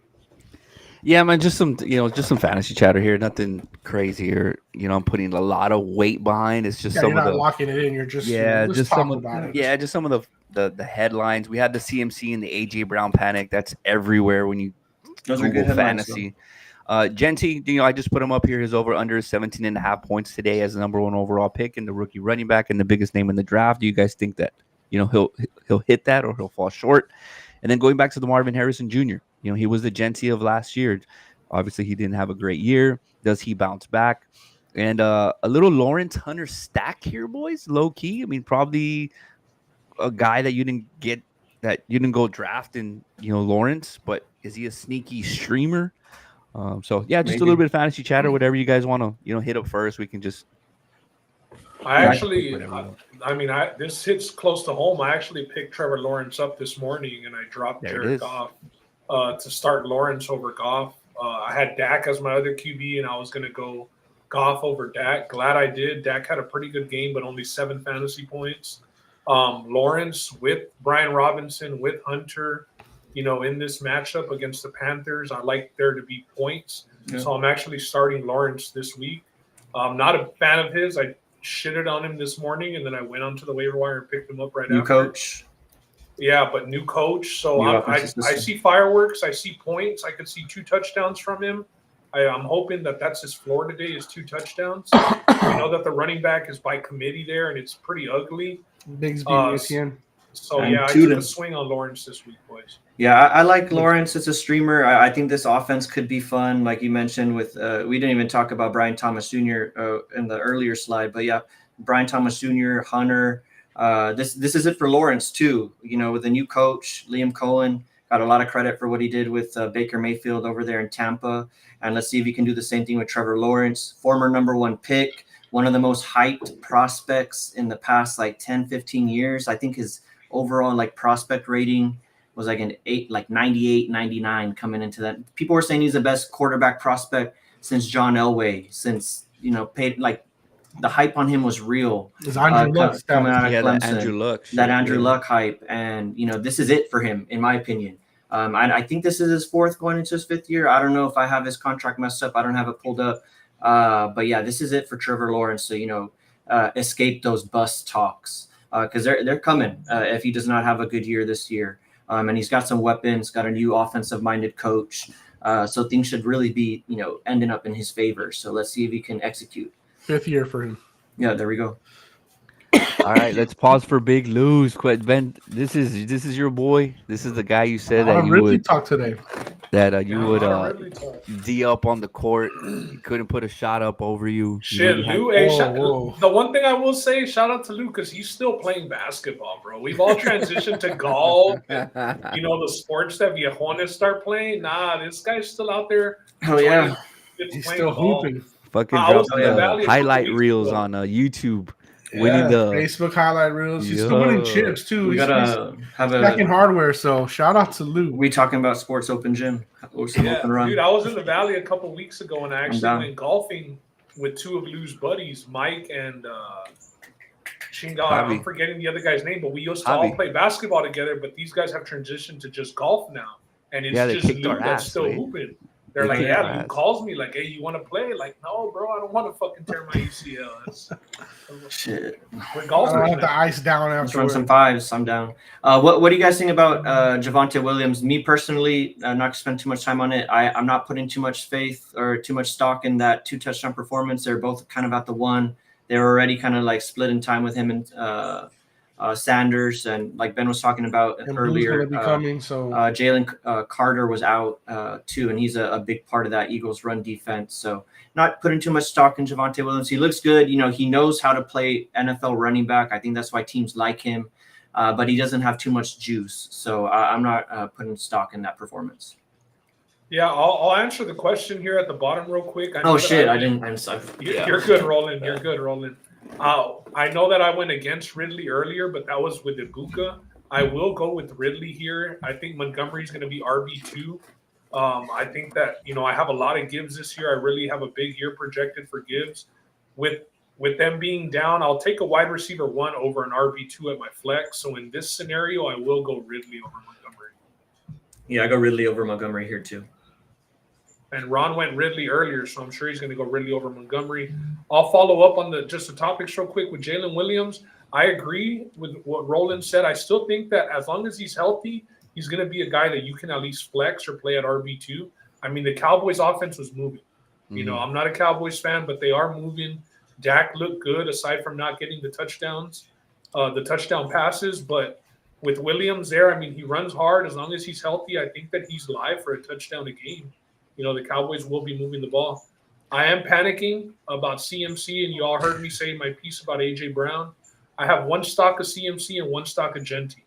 Yeah, man, just some fantasy chatter here. Nothing crazy or, I'm putting a lot of weight behind. It's just you're not locking it in. You're just just some of the headlines. We had the CMC and the AJ Brown panic. That's everywhere when you Google fantasy. Genty, I just put him up here. His over under 17.5 points today as the number 1 overall pick and the rookie running back and the biggest name in the draft. Do you guys think that he'll hit that or he'll fall short? And then going back to the Marvin Harrison Jr., he was the Genty of last year. Obviously, he didn't have a great year. Does he bounce back? And a little Lawrence Hunter stack here, boys, low key. I mean, probably a guy that you didn't go draft in, Lawrence, but is he a sneaky streamer? So yeah, just a little bit of fantasy chatter, whatever you guys want to, hit up first. We can just. This hits close to home. I actually picked Trevor Lawrence up this morning, and I dropped Jared Goff to start Lawrence over Goff. I had Dak as my other QB, and I was going to go Goff over Dak. Glad I did. Dak had a pretty good game, but only 7 fantasy points. Lawrence with Brian Robinson, with Hunter, in this matchup against the Panthers, I like there to be points. Yeah. So I'm actually starting Lawrence this week. I'm not a fan of his. I shitted on him this morning, and then I went onto the waiver wire and picked him up right after. New coach. Yeah, but new coach. So I see fireworks. I see points. I could see 2 touchdowns from him. I'm hoping that's his floor today is 2 touchdowns. I know that the running back is by committee there, and it's pretty ugly. Bigsby So, yeah, I took a swing on Lawrence this week, boys. Yeah, I like Lawrence as a streamer. I think this offense could be fun, like you mentioned. With we didn't even talk about Brian Thomas Jr. In the earlier slide, but yeah, Brian Thomas Jr., Hunter. This is it for Lawrence too. With the new coach, Liam Cohen, got a lot of credit for what he did with Baker Mayfield over there in Tampa. And let's see if he can do the same thing with Trevor Lawrence, former number 1 pick, one of the most hyped prospects in the past 10, 15 years. I think his overall prospect rating was an 98, 99 coming into that. People were saying he's the best quarterback prospect since John Elway, since the hype on him was real. Andrew Luck coming out of Clemson, that Andrew Luck hype, and this is it for him, in my opinion. I think this is his 4th going into his 5th year. I don't know if I have his contract messed up. I don't have it pulled up. But yeah, this is it for Trevor Lawrence. So, escape those bust talks because they're coming if he does not have a good year this year. And he's got some weapons, got a new offensive-minded coach. So things should really be, ending up in his favor. So let's see if he can execute. 5th year for him. Yeah, there we go. All right, let's pause for Big Lou's. Ben, this is your boy. This is the guy you said that you would talk today. That you would D up on the court. He couldn't put a shot up over you. Shit, Lou. The one thing I will say, shout out to Lou because he's still playing basketball, bro. We've all transitioned to golf. The sports that viejones start playing. Nah, this guy's still out there. Oh yeah, he's still hooping. Fucking dropping the highlight reels on YouTube. Winning the Facebook highlight reels. He's still winning chips too. We gotta have back in hardware. So shout out to Lou. We talking about Sports Open Gym or some open run. Dude, I was in the Valley a couple weeks ago and I actually went golfing with 2 of Lou's buddies, Mike and Chinga. I'm forgetting the other guy's name, but we used to all play basketball together. But these guys have transitioned to just golf now, and it's just Lou that's still hooping. They're like, Lou calls me like, hey, you want to play? Like, no, bro, I don't want to fucking tear my ACL. Shit. We're golfers. I have the ice down after. Let's run some 5s. I'm down. What do you guys think about Javonte Williams? Me personally, not to spend too much time on it. I'm not putting too much faith or too much stock in that 2 touchdown performance. They're both kind of at the 1. They were already kind of split in time with him and Sanders, and like Ben was talking about earlier, Jalen Carter was out too, and he's a big part of that Eagles run defense. So not putting too much stock in Javonte Williams. He looks good. He knows how to play NFL running back. I think that's why teams like him, but he doesn't have too much juice. So I'm not putting stock in that performance. Yeah, I'll answer the question here at the bottom real quick. I'm sorry. You're good, Roland. You're good, Roland. I know that I went against Ridley earlier, but that was with Ibuka. I will go with Ridley here. I think Montgomery's going to be RB2. I think that, I have a lot of Gibbs this year. I really have a big year projected for Gibbs. With them being down, I'll take a wide receiver 1 over an RB2 at my flex. So in this scenario, I will go Ridley over Montgomery. Yeah, I go Ridley over Montgomery here too. And Ron went Ridley earlier, so I'm sure he's going to go Ridley over Montgomery. I'll follow up on just the topics real quick with Jalen Williams. I agree with what Roland said. I still think that as long as he's healthy, he's going to be a guy that you can at least flex or play at RB2. I mean, the Cowboys offense was moving. I'm not a Cowboys fan, but they are moving. Dak looked good aside from not getting the touchdowns, the touchdown passes. But with Williams there, I mean, he runs hard. As long as he's healthy, I think that he's live for a touchdown a game. The Cowboys will be moving the ball. I am panicking about CMC, and you all heard me say my piece about A.J. Brown. I have 1 stock of CMC and 1 stock of Genty.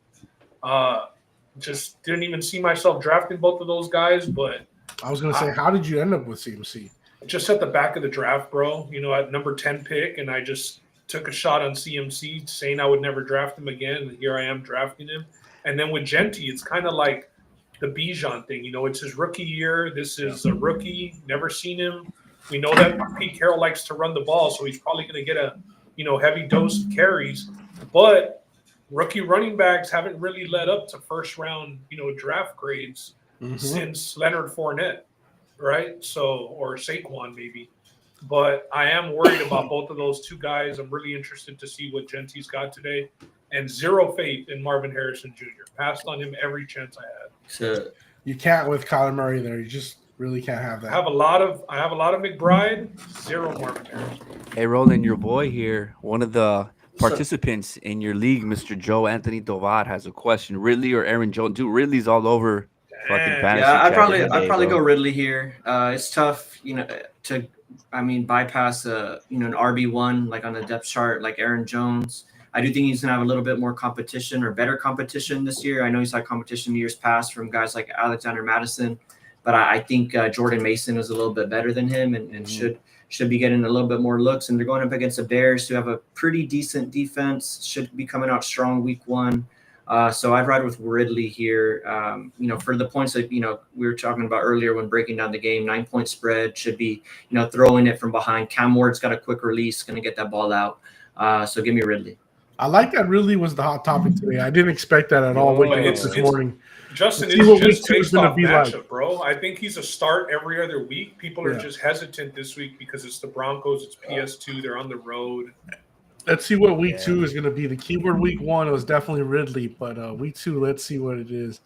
Just didn't even see myself drafting both of those guys, but I was going to say, how did you end up with CMC? Just at the back of the draft, bro. At number 10 pick, and I just took a shot on CMC, saying I would never draft him again, and here I am drafting him. And then with Genty, it's kind of like the Bijan thing. It's his rookie year. This is a rookie. Never seen him. We know that Pete Carroll likes to run the ball, so he's probably going to get a heavy dose of carries. But rookie running backs haven't really led up to first round draft grades since Leonard Fournette, right? So, or Saquon maybe. But I am worried about both of those two guys. I'm really interested to see what Genty's got today, and zero faith in Marvin Harrison Jr. Passed on him every chance I had. So You can't with Kyler Murray there. You just really can't have that. I have a lot of McBride, zero Marvin Harrison. Hey, Roland, your boy here, one of the participants in your league, Mr. Joe Anthony Tovar, has a question. Ridley or Aaron Jones? Dude, Ridley's all over fucking fantasy. yeah, I'd chat probably today, go Ridley here. It's tough, to bypass an RB1 like on the depth chart like Aaron Jones. I do think he's gonna have a little bit more competition or better competition this year. I know he's had competition years past from guys like Alexander Madison, but I think Jordan Mason is a little bit better than him and should be getting a little bit more looks. And they're going up against the Bears, who have a pretty decent defense, should be coming out strong week one. So I'd ride with Ridley here. For the points that, we were talking about earlier when breaking down the game, 9-point spread should be, throwing it from behind. Cam Ward's got a quick release, going to get that ball out. So give me Ridley. I like that Ridley was the hot topic today. I didn't expect that at all waking up this morning. Justin, See what it's week just 2 is based gonna off be matchup, like. bro. I think he's a start every other week. People are just hesitant this week because it's the Broncos, it's PS2, they're on the road. Let's see what week 2 is going to be. The keyword week 1 was definitely Ridley, but week 2, let's see what it is.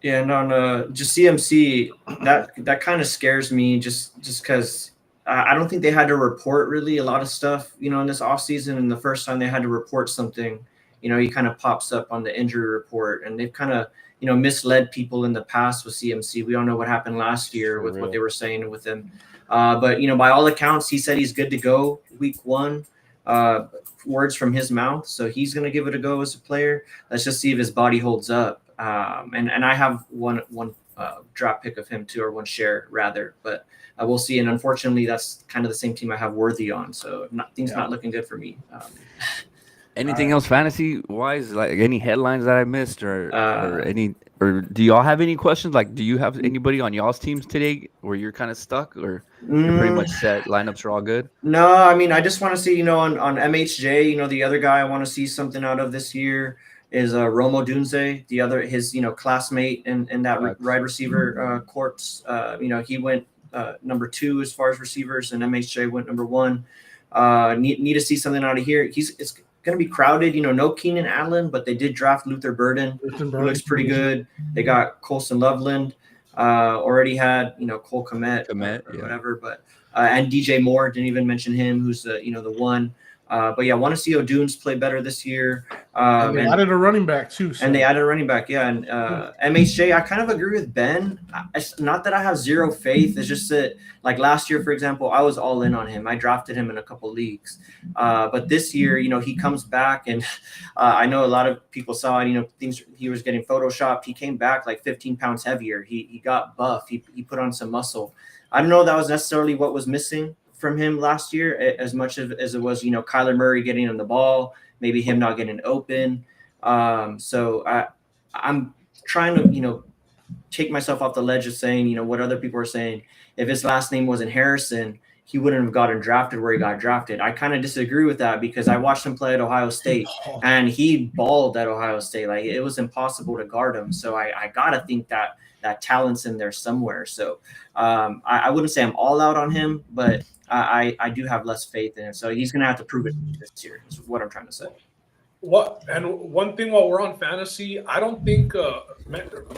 Yeah, and on just CMC, that kind of scares me just because I don't think they had to report really a lot of stuff, in this offseason. And the first time they had to report something, he kind of pops up on the injury report, and they've kind of, misled people in the past with CMC. We don't know what happened last year with what they were saying with him. But, by all accounts, he said he's good to go week 1. Words from his mouth. So he's going to give it a go as a player. Let's just see if his body holds up. And I have one draft pick of him too, or one share rather, but we'll see. And unfortunately, that's kind of the same team I have Worthy on. So things not looking good for me. Anything else fantasy wise? Like any headlines that I missed, or do y'all have any questions? Like, do you have anybody on y'all's teams today where you're kind of stuck, or you're pretty much set? Lineups are all good. No, I just want to see, on MHJ, the other guy I want to see something out of this year is Romo Dunze, his classmate in that wide receiver corps. He went number 2 as far as receivers, and MHJ went number 1. Need to see something out of here. It's going to be crowded. No Keenan Allen, but they did draft Luther Burden, who looks pretty good. They got Colson Loveland. Already had Cole Kmet or whatever, but and DJ Moore, didn't even mention him, who's the one. But yeah, I want to see O'Dunes play better this year. And they added a running back too. So. And they added a running back, yeah. And MHJ, I kind of agree with Ben. It's not that I have zero faith. It's just that, like last year, for example, I was all in on him. I drafted him in a couple leagues. But this year, he comes back, and I know a lot of people saw it. Things he was getting photoshopped. He came back like 15 pounds heavier. He got buff. He put on some muscle. I don't know if that was necessarily what was missing from him last year, as much as it was, Kyler Murray getting him the ball, maybe him not getting open. So I'm trying to, take myself off the ledge of saying, what other people are saying. If his last name wasn't Harrison, he wouldn't have gotten drafted where he got drafted. I kind of disagree with that because I watched him play at Ohio State, and he balled at Ohio State. Like, it was impossible to guard him. So I got to think that talent's in there somewhere. So I wouldn't say I'm all out on him, but I do have less faith in him. So he's going to have to prove it this year, is what I'm trying to say. One thing while we're on fantasy, I don't think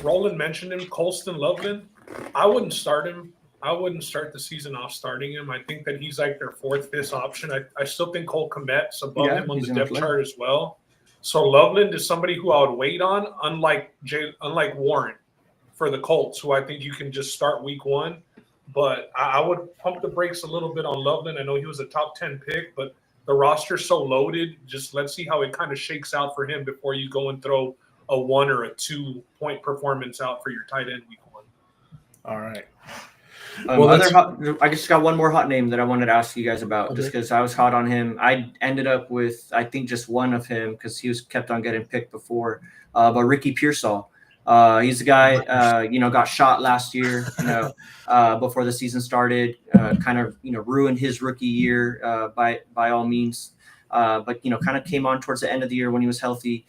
Roland mentioned him, Colston Loveland. I wouldn't start him. I wouldn't start the season off starting him. I think that he's like their 4th, 5th option. I still think Cole Kmet's above him on the depth chart as well. So Loveland is somebody who I would wait on, unlike Warren for the Colts, who I think you can just start week 1. But I would pump the brakes a little bit on Loveland. I know he was a top 10 pick, but the roster's so loaded. Just let's see how it kind of shakes out for him before you go and throw a 1 or a 2 point performance out for your tight end week 1. All right. I just got one more hot name that I wanted to ask you guys about, just because I was hot on him. I ended up with, I think, just one of him because he was kept on getting picked before. But Ricky Pearsall, He's a guy, got shot last year, before the season started, kind of, ruined his rookie year by all means. But, kind of came on towards the end of the year when he was healthy.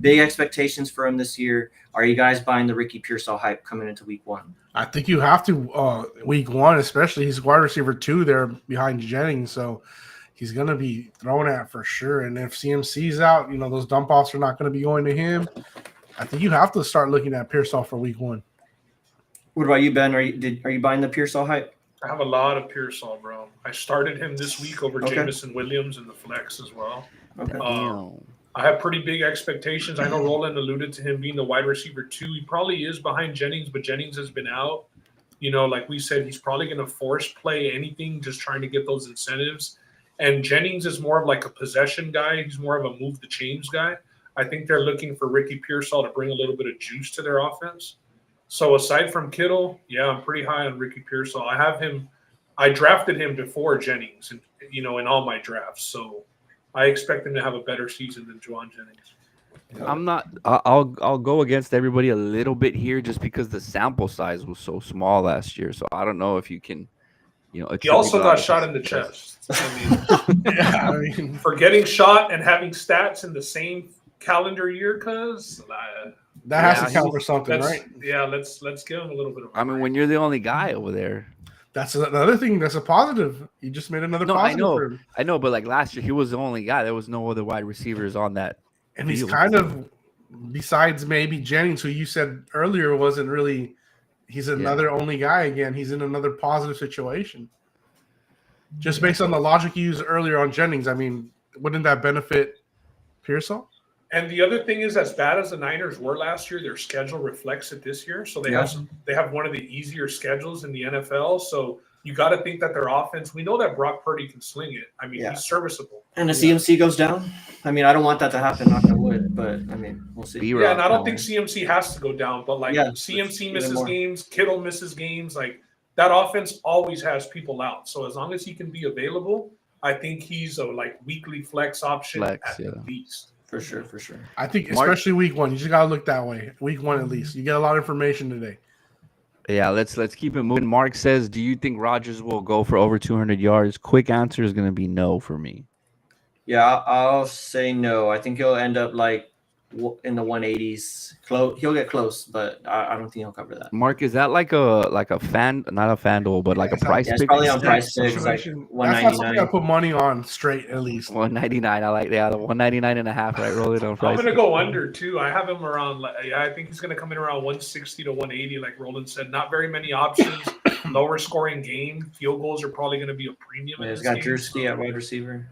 Big expectations for him this year. Are you guys buying the Ricky Pearsall hype coming into week 1? I think you have to week 1, especially he's wide receiver 2 there behind Jennings. So he's going to be thrown at for sure. And if CMC's out, those dump offs are not going to be going to him. I think you have to start looking at Pearsall for week 1. What about you, Ben? Are you buying the Pearsall hype? I have a lot of Pearsall, bro. I started him this week over Jameson Williams in the flex as well. Okay. I have pretty big expectations. I know Roland alluded to him being the wide receiver 2. He probably is behind Jennings, but Jennings has been out. Like we said, he's probably going to force play anything, just trying to get those incentives. And Jennings is more of like a possession guy. He's more of a move the chains guy. I think they're looking for Ricky Pearsall to bring a little bit of juice to their offense. So aside from Kittle, yeah, I'm pretty high on Ricky Pearsall. I have him. I drafted him before Jennings, and in all my drafts. So I expect him to have a better season than Juwan Jennings. I'm not. I'll go against everybody a little bit here, just because the sample size was so small last year. So I don't know if you can, He also got shot in the chest. I mean, for getting shot and having stats in the same calendar year, that has to count for something, right? Yeah, let's give him a little bit of. I mean, when you're the only guy over there, that's another thing. That's a positive. You just made another positive. I know, but like last year, he was the only guy. There was no other wide receivers on that. And he's kind of, besides maybe Jennings, who you said earlier wasn't really. He's another only guy again. He's in another positive situation. Just based on the logic you used earlier on Jennings, I mean, wouldn't that benefit Pearsall? And the other thing is, as bad as the Niners were last year, their schedule reflects it this year. So they have one of the easier schedules in the NFL. So you got to think that their offense. We know that Brock Purdy can sling it. I mean, he's serviceable. And the CMC goes down. I mean, I don't want that to happen, knock on wood, but I mean, we'll see. Yeah, and I don't think CMC has to go down, but CMC misses games, Kittle misses games. Like that offense always has people out. So as long as he can be available, I think he's a weekly flex option at least. For sure. I think especially week 1, you just gotta look that way. Week 1 at least. You get a lot of information today. Yeah, let's keep it moving. Mark says, do you think Rodgers will go for over 200 yards? Quick answer is going to be no for me. Yeah, I'll say no. I think he'll end up in the 180s. He'll get close, but I don't think he'll cover that. Mark, is that like a not a FanDuel, but like a price pick? It's probably on price picks, like $199. That's not something I put money on straight at least. $199. I like the 199.5. Right, roll it on price. I'm gonna go under too. I have him around. I think he's gonna come in around 160 to 180, like Roland said. Not very many options. Lower scoring game. Field goals are probably gonna be a premium. He's got Drewski at wide receiver.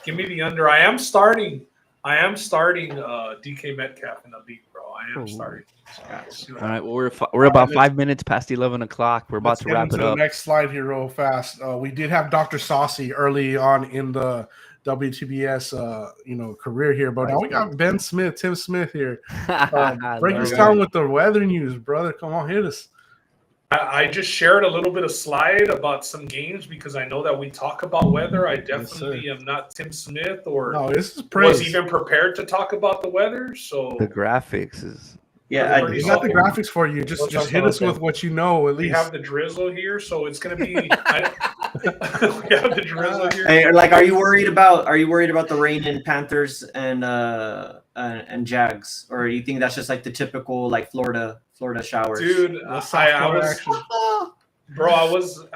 Give me the under. I am starting DK Metcalf in the league, bro. I am starting. All right. Well, we're about 5 minutes past 11 o'clock. We're about to wrap it up. The next slide here, real fast. We did have Dr. Saucy early on in the WTBS, career here, but now we got Ben Smith, Tim Smith here. Break us down with the weather news, brother. Come on, hit us. I just shared a little bit of slide about some games because I know that we talk about weather. I definitely am not Tim Smith this is praise. Was even prepared to talk about the weather. So the graphics is we got the graphics for you. Just hit us with what you know. At least we have the drizzle here, so it's going to be. We have the drizzle here. Hey, are you worried about the rain in Panthers and Jags, or do you think that's just like the typical Florida showers? Dude, I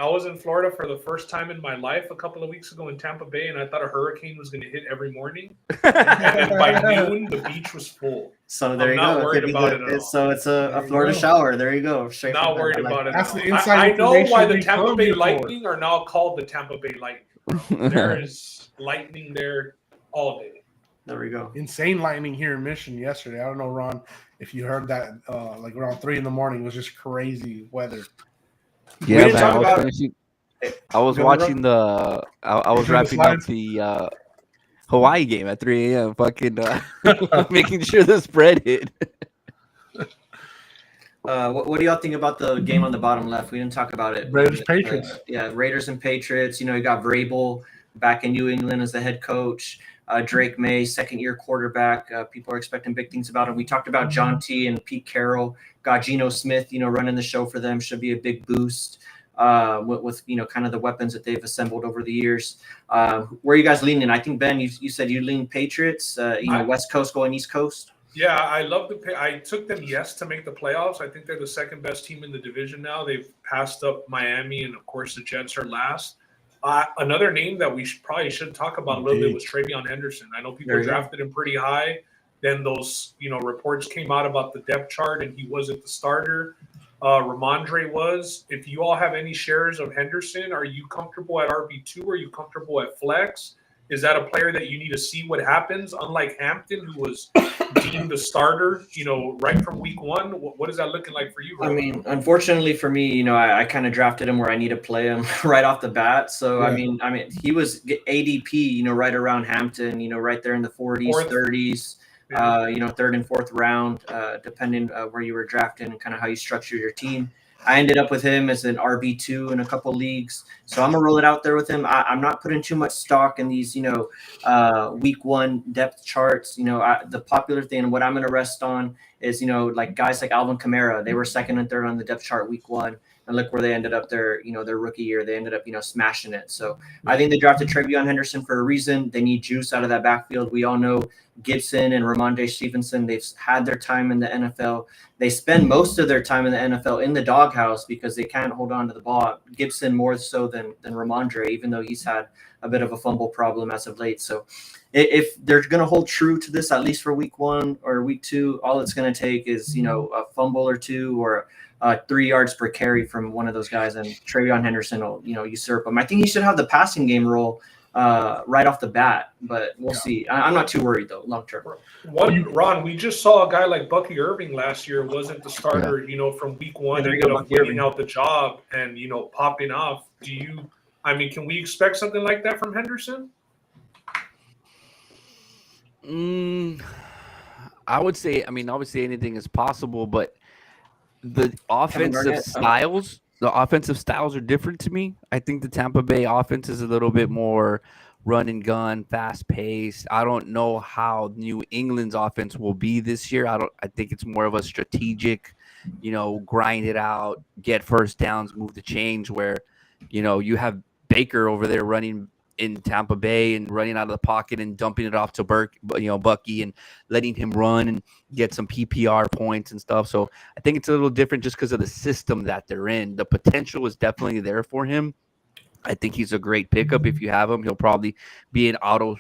was in Florida for the first time in my life a couple of weeks ago in Tampa Bay, and I thought a hurricane was going to hit every morning. And then by noon, the beach was full. So there you go. I'm not worried about it at all. So it's a Florida shower. There you go. Not worried about it. That's the inside I know why the Tampa Bay for. Lightning are now called the Tampa Bay Lightning. There is lightning there all day. There we go. Insane lightning here in Mission yesterday. I don't know, Ron, if you heard that. Around 3 a.m. it was just crazy weather. Yeah, man, I was watching the. I was wrapping up the Hawaii game at 3 a.m. Fucking making sure the spread hit. What do y'all think about the game on the bottom left? We didn't talk about it. Raiders Patriots. Raiders and Patriots. You got Vrabel back in New England as the head coach. Drake May, second-year quarterback. People are expecting big things about him. We talked about John T. and Pete Carroll. Got Geno Smith, running the show for them. Should be a big boost with kind of the weapons that they've assembled over the years. Where are you guys leaning? I think, Ben, you said you lean Patriots, West Coast going East Coast. Yeah, I love I took them, to make the playoffs. I think they're the second best team in the division now. They've passed up Miami, and of course the Jets are last. Another name that we probably should talk about a little bit was Travion Henderson. I know people drafted him pretty high. Then those reports came out about the depth chart, and he wasn't the starter. Ramondre was. If you all have any shares of Henderson, are you comfortable at RB2? Are you comfortable at flex? Is that a player that you need to see what happens? Unlike Hampton, who was deemed the starter, right from week one. What is that looking like for you, bro? I mean, unfortunately for me, I kind of drafted him where I need to play him right off the bat. So I mean, he was ADP, right around Hampton, right there in the 40s, 30s. Third and fourth round, depending where you were drafted and kind of how you structure your team. I ended up with him as an RB2 in a couple leagues. So I'm going to roll it out there with him. I'm not putting too much stock in these, week one depth charts. The popular thing and what I'm going to rest on is, like guys like Alvin Kamara. They were second and third on the depth chart week one. And look where they ended up their rookie year. They ended up, smashing it. So I think they drafted Travion Henderson for a reason. They need juice out of that backfield. We all know Gibson and Ramondre Stevenson, they've had their time in the NFL. They spend most of their time in the NFL in the doghouse because they can't hold on to the ball. Gibson more so than Ramondre, even though he's had a bit of a fumble problem as of late. So if they're going to hold true to this, at least for week one or week two, all it's going to take is, a fumble or two or 3 yards per carry from one of those guys, and Travion Henderson will, usurp him. I think he should have the passing game role right off the bat, but we'll see. I'm not too worried though, long term. Ron, we just saw a guy like Bucky Irving last year wasn't the starter, from week one, ended up winning out the job and popping off. Can we expect something like that from Henderson? I would say, obviously anything is possible, but the offensive styles are different to me. I think the Tampa Bay offense is a little bit more run and gun, fast paced. I don't know how New England's offense will be this year. I think it's more of a strategic, grind it out, get first downs, move the chains, where, you have Baker over there running in Tampa Bay and running out of the pocket and dumping it off to Bucky and letting him run and get some PPR points and stuff. So I think it's a little different just because of the system that they're in. The potential is definitely there for him. I think he's a great pickup. If you have him, he'll probably be an auto,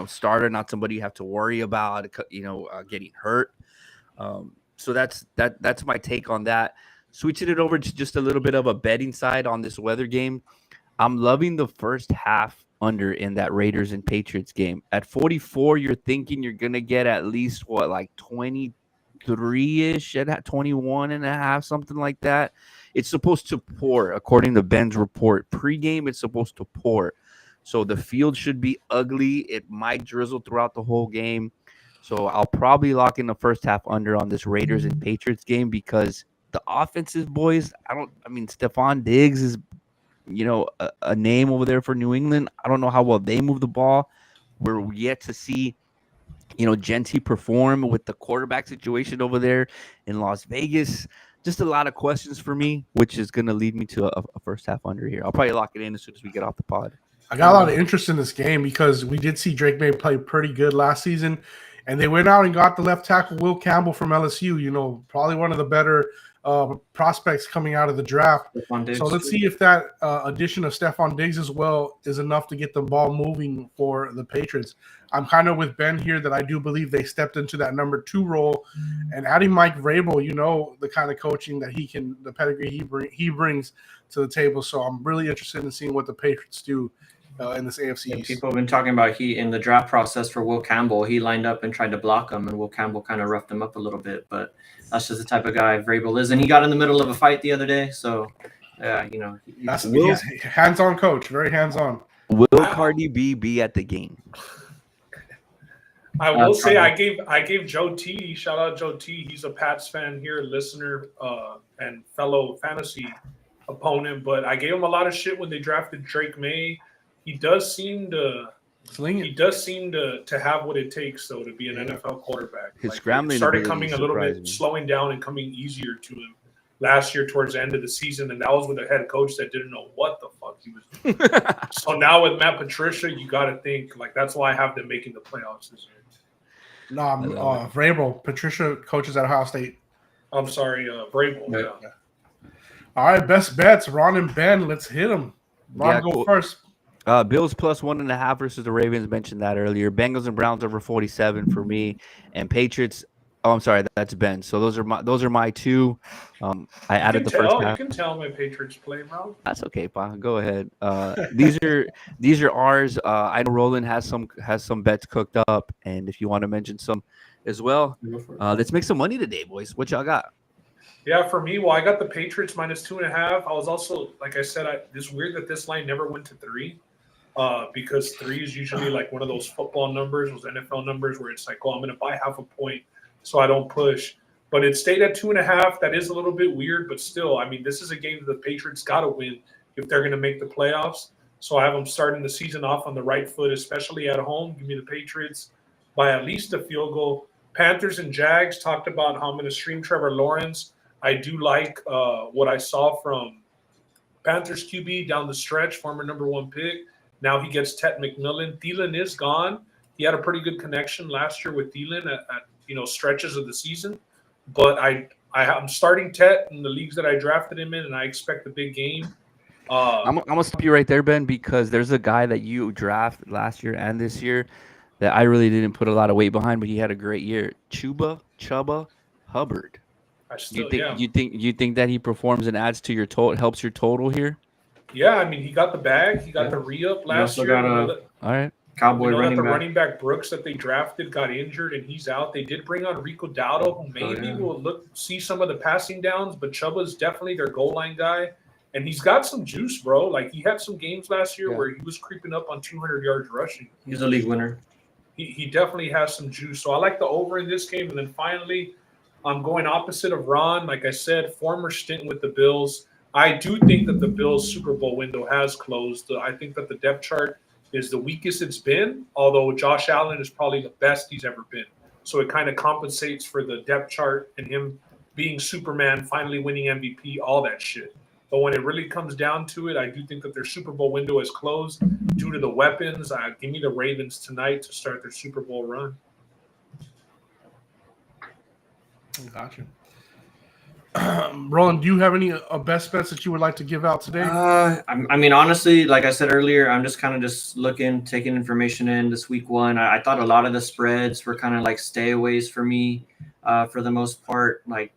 starter, not somebody you have to worry about, getting hurt. So that's my take on that. Switching it over to just a little bit of a betting side on this weather game. I'm loving the first half under in that Raiders and Patriots game. At 44, you're thinking you're going to get at least, 23-ish, at 21 and a half, something like that. It's supposed to pour, according to Ben's report. Pre-game, it's supposed to pour. So the field should be ugly. It might drizzle throughout the whole game. So I'll probably lock in the first half under on this Raiders and Patriots game because the offensive boys, Stephon Diggs is – a name over there for New England. I don't know how well they move the ball. We're yet to see, Genty perform with the quarterback situation over there in Las Vegas. Just a lot of questions for me, which is going to lead me to a first half under here. I'll probably lock it in as soon as we get off the pod. I got a lot of interest in this game because we did see Drake May play pretty good last season, and they went out and got the left tackle Will Campbell from LSU. Probably one of the better prospects coming out of the draft. So let's see if that addition of Stephon Diggs as well is enough to get the ball moving for the Patriots. I'm kind of with Ben here that I do believe they stepped into that number 2 role, and adding Mike Vrabel, the kind of coaching that the pedigree he brings to the table. So I'm really interested in seeing what the Patriots do in this AFC East. People have been talking about in the draft process for Will Campbell, he lined up and tried to block him, and Will Campbell kind of roughed him up a little bit, but that's just the type of guy Vrabel is. And he got in the middle of a fight the other day, so that's hands-on coach, very hands-on. Will Cardi B be at the game? I will say I gave Joe T, shout out Joe T. He's a Pats fan here, listener, and fellow fantasy opponent, but I gave him a lot of shit when they drafted Drake May. He does seem to Slinging. He does seem to have what it takes, though, to be an NFL quarterback. His Like, scrambling it started ability coming a little surprised bit, me. slowing down and coming easier to him last year towards the end of the season, and that was with a head coach that didn't know what the fuck he was doing. So now with Matt Patricia, you got to think, like, that's why I have them making the playoffs this year. No, Vrabel. Patricia coaches at Ohio State. I'm sorry, Vrabel. Right. Yeah. All right, best bets. Ron and Ben, let's hit them. Ron, Yeah, go cool. first. Bills plus 1.5 versus the Ravens. Mentioned that earlier. Bengals and Browns over 47 for me, and Patriots. Oh, I'm sorry, that's Ben. So those are my two. I added the first half. You can tell my Patriots play, bro. That's okay, Pa. Go ahead. These are ours. I know Roland has some bets cooked up, and if you want to mention some as well, let's make some money today, boys. What y'all got? Yeah, for me, well, I got the Patriots minus 2.5. I was also, like I said, it's weird that this line never went to 3. Because 3 is usually like one of those football numbers, those NFL numbers where it's like, oh, I'm going to buy half a point so I don't push. But it stayed at 2.5. That is a little bit weird, but still, I mean, this is a game that the Patriots got to win if they're going to make the playoffs. So I have them starting the season off on the right foot, especially at home. Give me the Patriots by at least a field goal. Panthers and Jags, talked about how I'm going to stream Trevor Lawrence. I do like what I saw from Panthers QB down the stretch, former number 1 pick. Now he gets Ted McMillan. Thielen is gone. He had a pretty good connection last year with Thielen at stretches of the season. But I'm starting Ted in the leagues that I drafted him in, and I expect a big game. I'm gonna stop you right there, Ben, because there's a guy that you drafted last year and this year that I really didn't put a lot of weight behind, but he had a great year. Chuba Hubbard. You think that he performs and adds to your total, helps your total here? Yeah, I mean, he got the bag. He got the re-up last year. All right. Cowboy running back Brooks that they drafted got injured and he's out. They did bring on Rico Dowdle, who maybe will see some of the passing downs, but Chuba's definitely their goal line guy. And he's got some juice, bro. Like, he had some games last year where he was creeping up on 200 yards rushing. He's a league winner. He definitely has some juice. So I like the over in this game. And then finally, I'm going opposite of Ron. Like I said, former stint with the Bills. I do think that the Bills' Super Bowl window has closed. I think that the depth chart is the weakest it's been, although Josh Allen is probably the best he's ever been. So it kind of compensates for the depth chart and him being Superman, finally winning MVP, all that shit. But when it really comes down to it, I do think that their Super Bowl window is closed due to the weapons. Give me the Ravens tonight to start their Super Bowl run. Gotcha. Roland, do you have any best bets that you would like to give out today? I mean, honestly, like I said earlier, I'm just kind of looking, taking information in this week 1. I thought a lot of the spreads were kind of like stayaways for me for the most part. Like,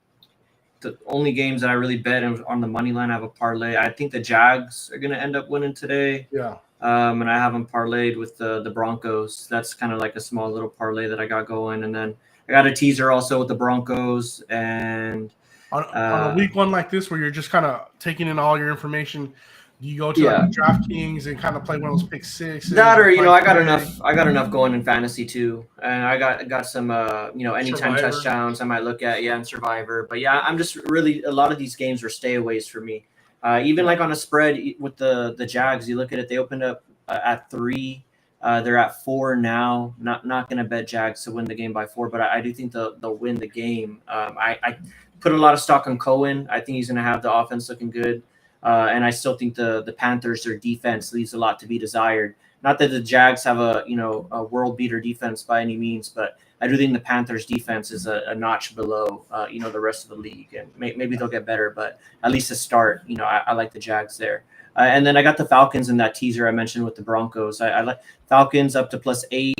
the only games that I really bet on the money line, I have a parlay. I think the Jags are going to end up winning today. Yeah. And I have them parlayed with the Broncos. That's kind of like a small little parlay that I got going. And then I got a teaser also with the Broncos. And on a week 1 like this, where you're just kind of taking in all your information, do you go to like DraftKings and kind of play one of those pick sixes? That, or I got enough going in fantasy too, and I got some anytime Survivor. touchdowns I might look at, and Survivor. But yeah, I'm just really, a lot of these games are stayaways for me. Even like on a spread with the Jags, you look at it, they opened up at 3. They're at 4 now. Not going to bet Jags to win the game by 4, but I do think they'll win the game. I put a lot of stock on Cohen. I think he's going to have the offense looking good. And I still think the Panthers, their defense leaves a lot to be desired. Not that the Jags have a world beater defense by any means, but I do think the Panthers defense is a notch below the rest of the league, and maybe they'll get better, but at least to start, I like the Jags there. And then I got the Falcons in that teaser I mentioned with the Broncos. I like Falcons up to +8.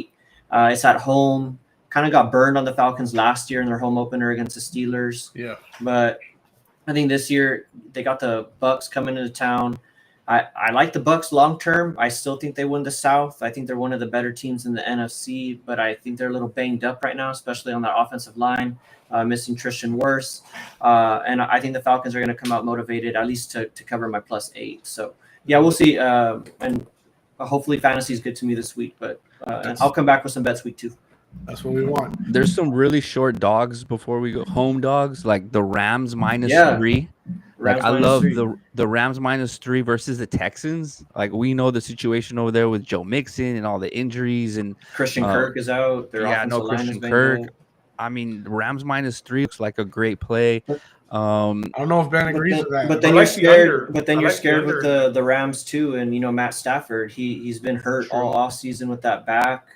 It's at home. Kind of got burned on the Falcons last year in their home opener against the Steelers. Yeah. But I think this year they got the Bucs coming into town. I like the Bucs long term. I still think they win the South. I think they're one of the better teams in the NFC, but I think they're a little banged up right now, especially on that offensive line, missing Tristan Wirfs. And I think the Falcons are going to come out motivated, at least to cover my +8. So, yeah, we'll see. And hopefully fantasy is good to me this week, but I'll come back with some bets week 2. That's what we want. There's some really short dogs before we go. Home dogs, like the Rams -3. Rams Like I minus love 3. the Rams -3 versus the Texans. Like we know the situation over there with Joe Mixon and all the injuries and Christian uh, Kirk is out. Their yeah, offensive no line is Christian banged Kirk. up. I mean, Rams -3 looks like a great play. But- I don't know if Ben But agrees then, with that. but I then like you're the scared. under. But then I you're like the scared with under. the Rams too, and Matt Stafford. He's been hurt True. all off season with that back.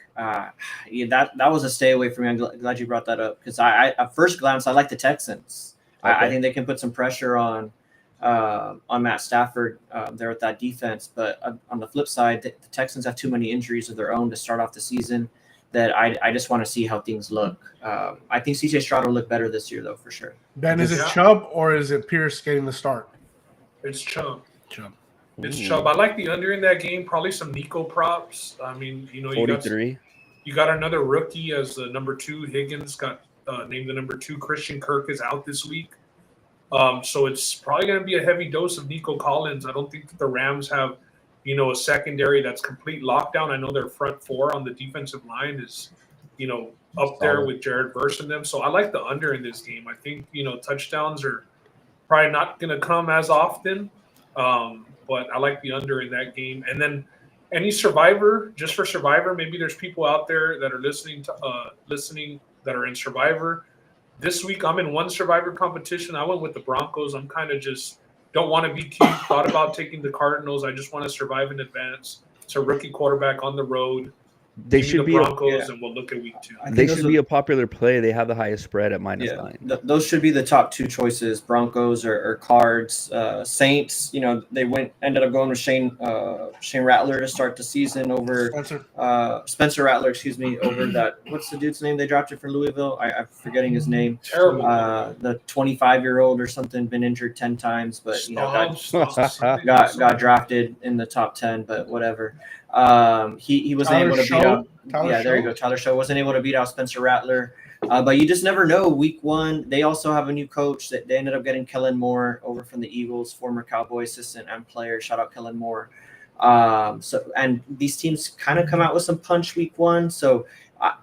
Yeah, that was a stay away from me. I'm glad you brought that up because I at first glance I like the Texans. I Okay. think they can put some pressure on Matt Stafford there with that defense. But on the flip side, the Texans have too many injuries of their own to start off the season. That I just want to see how things look. I think CJ Stroud will look better this year though for sure. Ben, is it Yeah. Chubb or is it Pierce getting the start? It's Chubb. Chubb. It's Ooh, Chubb. I like the under in that game. Probably some Nico props. I mean, you got 43. you got another rookie as the number 2. Higgins got named the number 2. Christian Kirk is out this week. So it's probably going to be a heavy dose of Nico Collins. I don't think that the Rams have, a secondary that's complete lockdown. I know their front 4 on the defensive line is, up there Solid. with Jared Verse in them. So I like the under in this game. I think, touchdowns are probably not going to come as often. But I like the under in that game. And then any Survivor, just for Survivor, maybe there's people out there that are listening that are in Survivor. This week I'm in one Survivor competition. I went with the Broncos. I'm kind of just don't want to be cute. Thought about taking the Cardinals. I just want to survive in advance. It's a rookie quarterback on the road. They Give me should the be Broncos, and we'll look at week 2. I think they those should are- be a popular play. They have the highest spread at -9. Those should be the top 2 choices: Broncos or Cards. Saints, they ended up going with Shane Rattler to start the season over Spencer. Spencer Rattler, excuse me, over that. What's the dude's name they drafted for Louisville? I'm forgetting his name. Terrible. The 25-year-old or something, been injured 10 times, but Stop. got drafted in the top 10, but whatever. He wasn't Tyler able to beat Show? out. Tyler There you Show? go. Tyler Show wasn't able to beat out Spencer Rattler. But you just never know. Week 1, they also have a new coach that they ended up getting Kellen Moore over from the Eagles, former Cowboy assistant and player. Shout out Kellen Moore. And these teams kind of come out with some punch week 1. So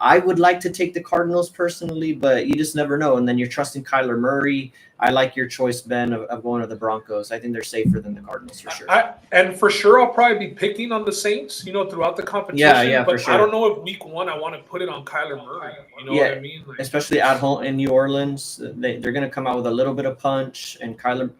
I would like to take the Cardinals personally, but you just never know. And then you're trusting Kyler Murray. I like your choice, Ben, of going to the Broncos. I think they're safer than the Cardinals for sure. And for sure, I'll probably be picking on the Saints, throughout the competition. Yeah, but for sure. I don't know if week 1 I want to put it on Kyler Murray. You know what I mean? Like, Especially at home in New Orleans, they're going to come out with a little bit of punch. And Kyler,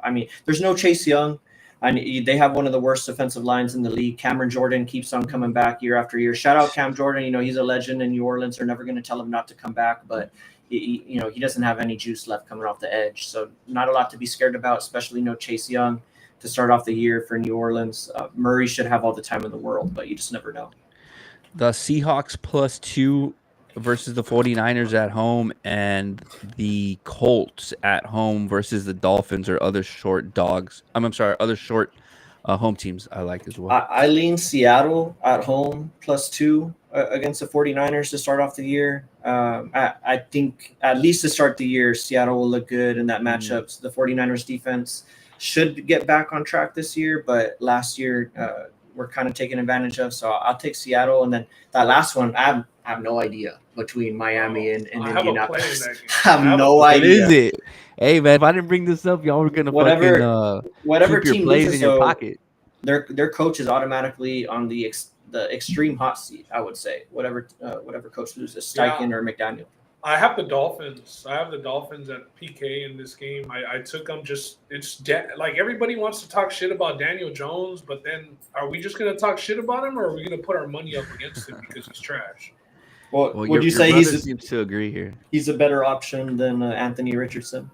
there's no Chase Young. They have one of the worst defensive lines in the league. Cameron Jordan keeps on coming back year after year. Shout out Cam Jordan. He's a legend in New Orleans. They're never going to tell him not to come back, but he doesn't have any juice left coming off the edge. So not a lot to be scared about, especially no Chase Young to start off the year for New Orleans. Murray should have all the time in the world, but you just never know. The Seahawks +2 versus the 49ers at home, and the Colts at home versus the Dolphins or other short dogs. Other short home teams I like as well. I lean Seattle at home +2 against the 49ers to start off the year. I think at least to start the year, Seattle will look good in that matchup. The 49ers defense should get back on track this year, but last year we're kind of taking advantage of. So I'll take Seattle. And then that last one, I have no idea between Miami and I have a play in Indianapolis. that game. I have no What idea. is it? Hey man, if I didn't bring this up, y'all were gonna Whatever keep your team plays loses, in your though, pocket. their coach is automatically on the extreme hot seat, I would say. Whatever coach loses, Steichen or McDaniel. I have the Dolphins. I have the Dolphins at PK in this game. I took them like everybody wants to talk shit about Daniel Jones, but then are we just going to talk shit about him or are we going to put our money up against him because he's trash? Well, Well, would you say your brother seems to agree here? he's a better option than Anthony Richardson?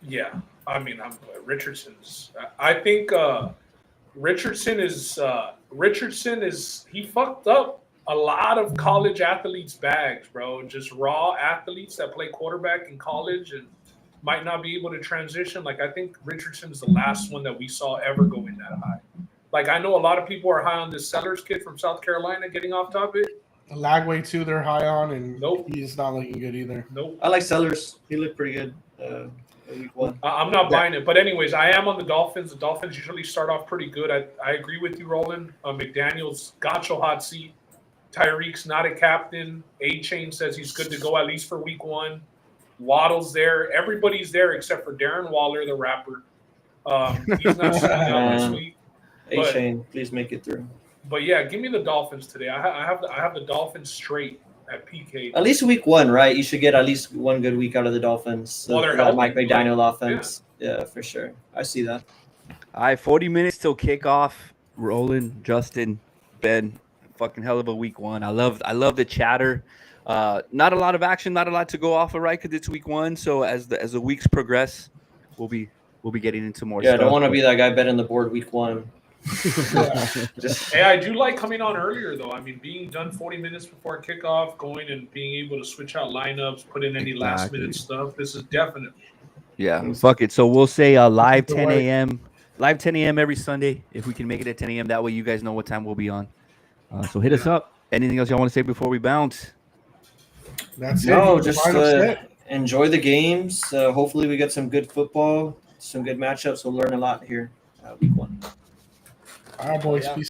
Yeah. I'm Richardson's. I think Richardson is he fucked up a lot of college athletes' bags, bro. Just raw athletes that play quarterback in college and might not be able to transition. Like, I think Richardson's the last one that we saw ever go in that high. Like, I know a lot of people are high on this Sellers kid from South Carolina getting off topic. Lagway too, they're high on, and Nope. he's not looking good either. Nope. I like Sellers. He looked pretty good week 1. I'm not buying it. But anyways, I am on the Dolphins. The Dolphins usually start off pretty good. I agree with you, Roland. McDaniel's got your hot seat. Tyreek's not a captain. A-Chain says he's good to go at least for week 1. Waddle's there. Everybody's there except for Darren Waller, the rapper. He's not sitting out this week. Hey, But- Shane, please make it through. But yeah, give me the Dolphins today. I have the Dolphins straight at PK. At least week 1, right? You should get at least one good week out of the Dolphins. Well, they're for that healthy. Mike McDaniel offense. Yeah, for sure. I see that. All right, 40 minutes till kickoff. Rolling, Justin, Ben, fucking hell of a week 1. I love the chatter. Not a lot of action, not a lot to go off of, right? Because it's week 1. So as the weeks progress, we'll be getting into more. Yeah, I stuff. don't want to be that guy betting the board week 1. Hey, I do like coming on earlier though. I mean, being done 40 minutes before kickoff, going and being able to switch out lineups, put in any last minute Exactly. stuff. This is definite. Yeah, fuck it. So we'll say live Either 10 way. a.m. Live 10 a.m. every Sunday if we can make it at 10 a.m. That way you guys know what time we'll be on. So hit us up. Anything else y'all want to say before we bounce? That's No, it. just Final set. enjoy the games. Hopefully we get some good football, some good matchups. We'll learn a lot here week 1. All right, boys. Yeah. Peace.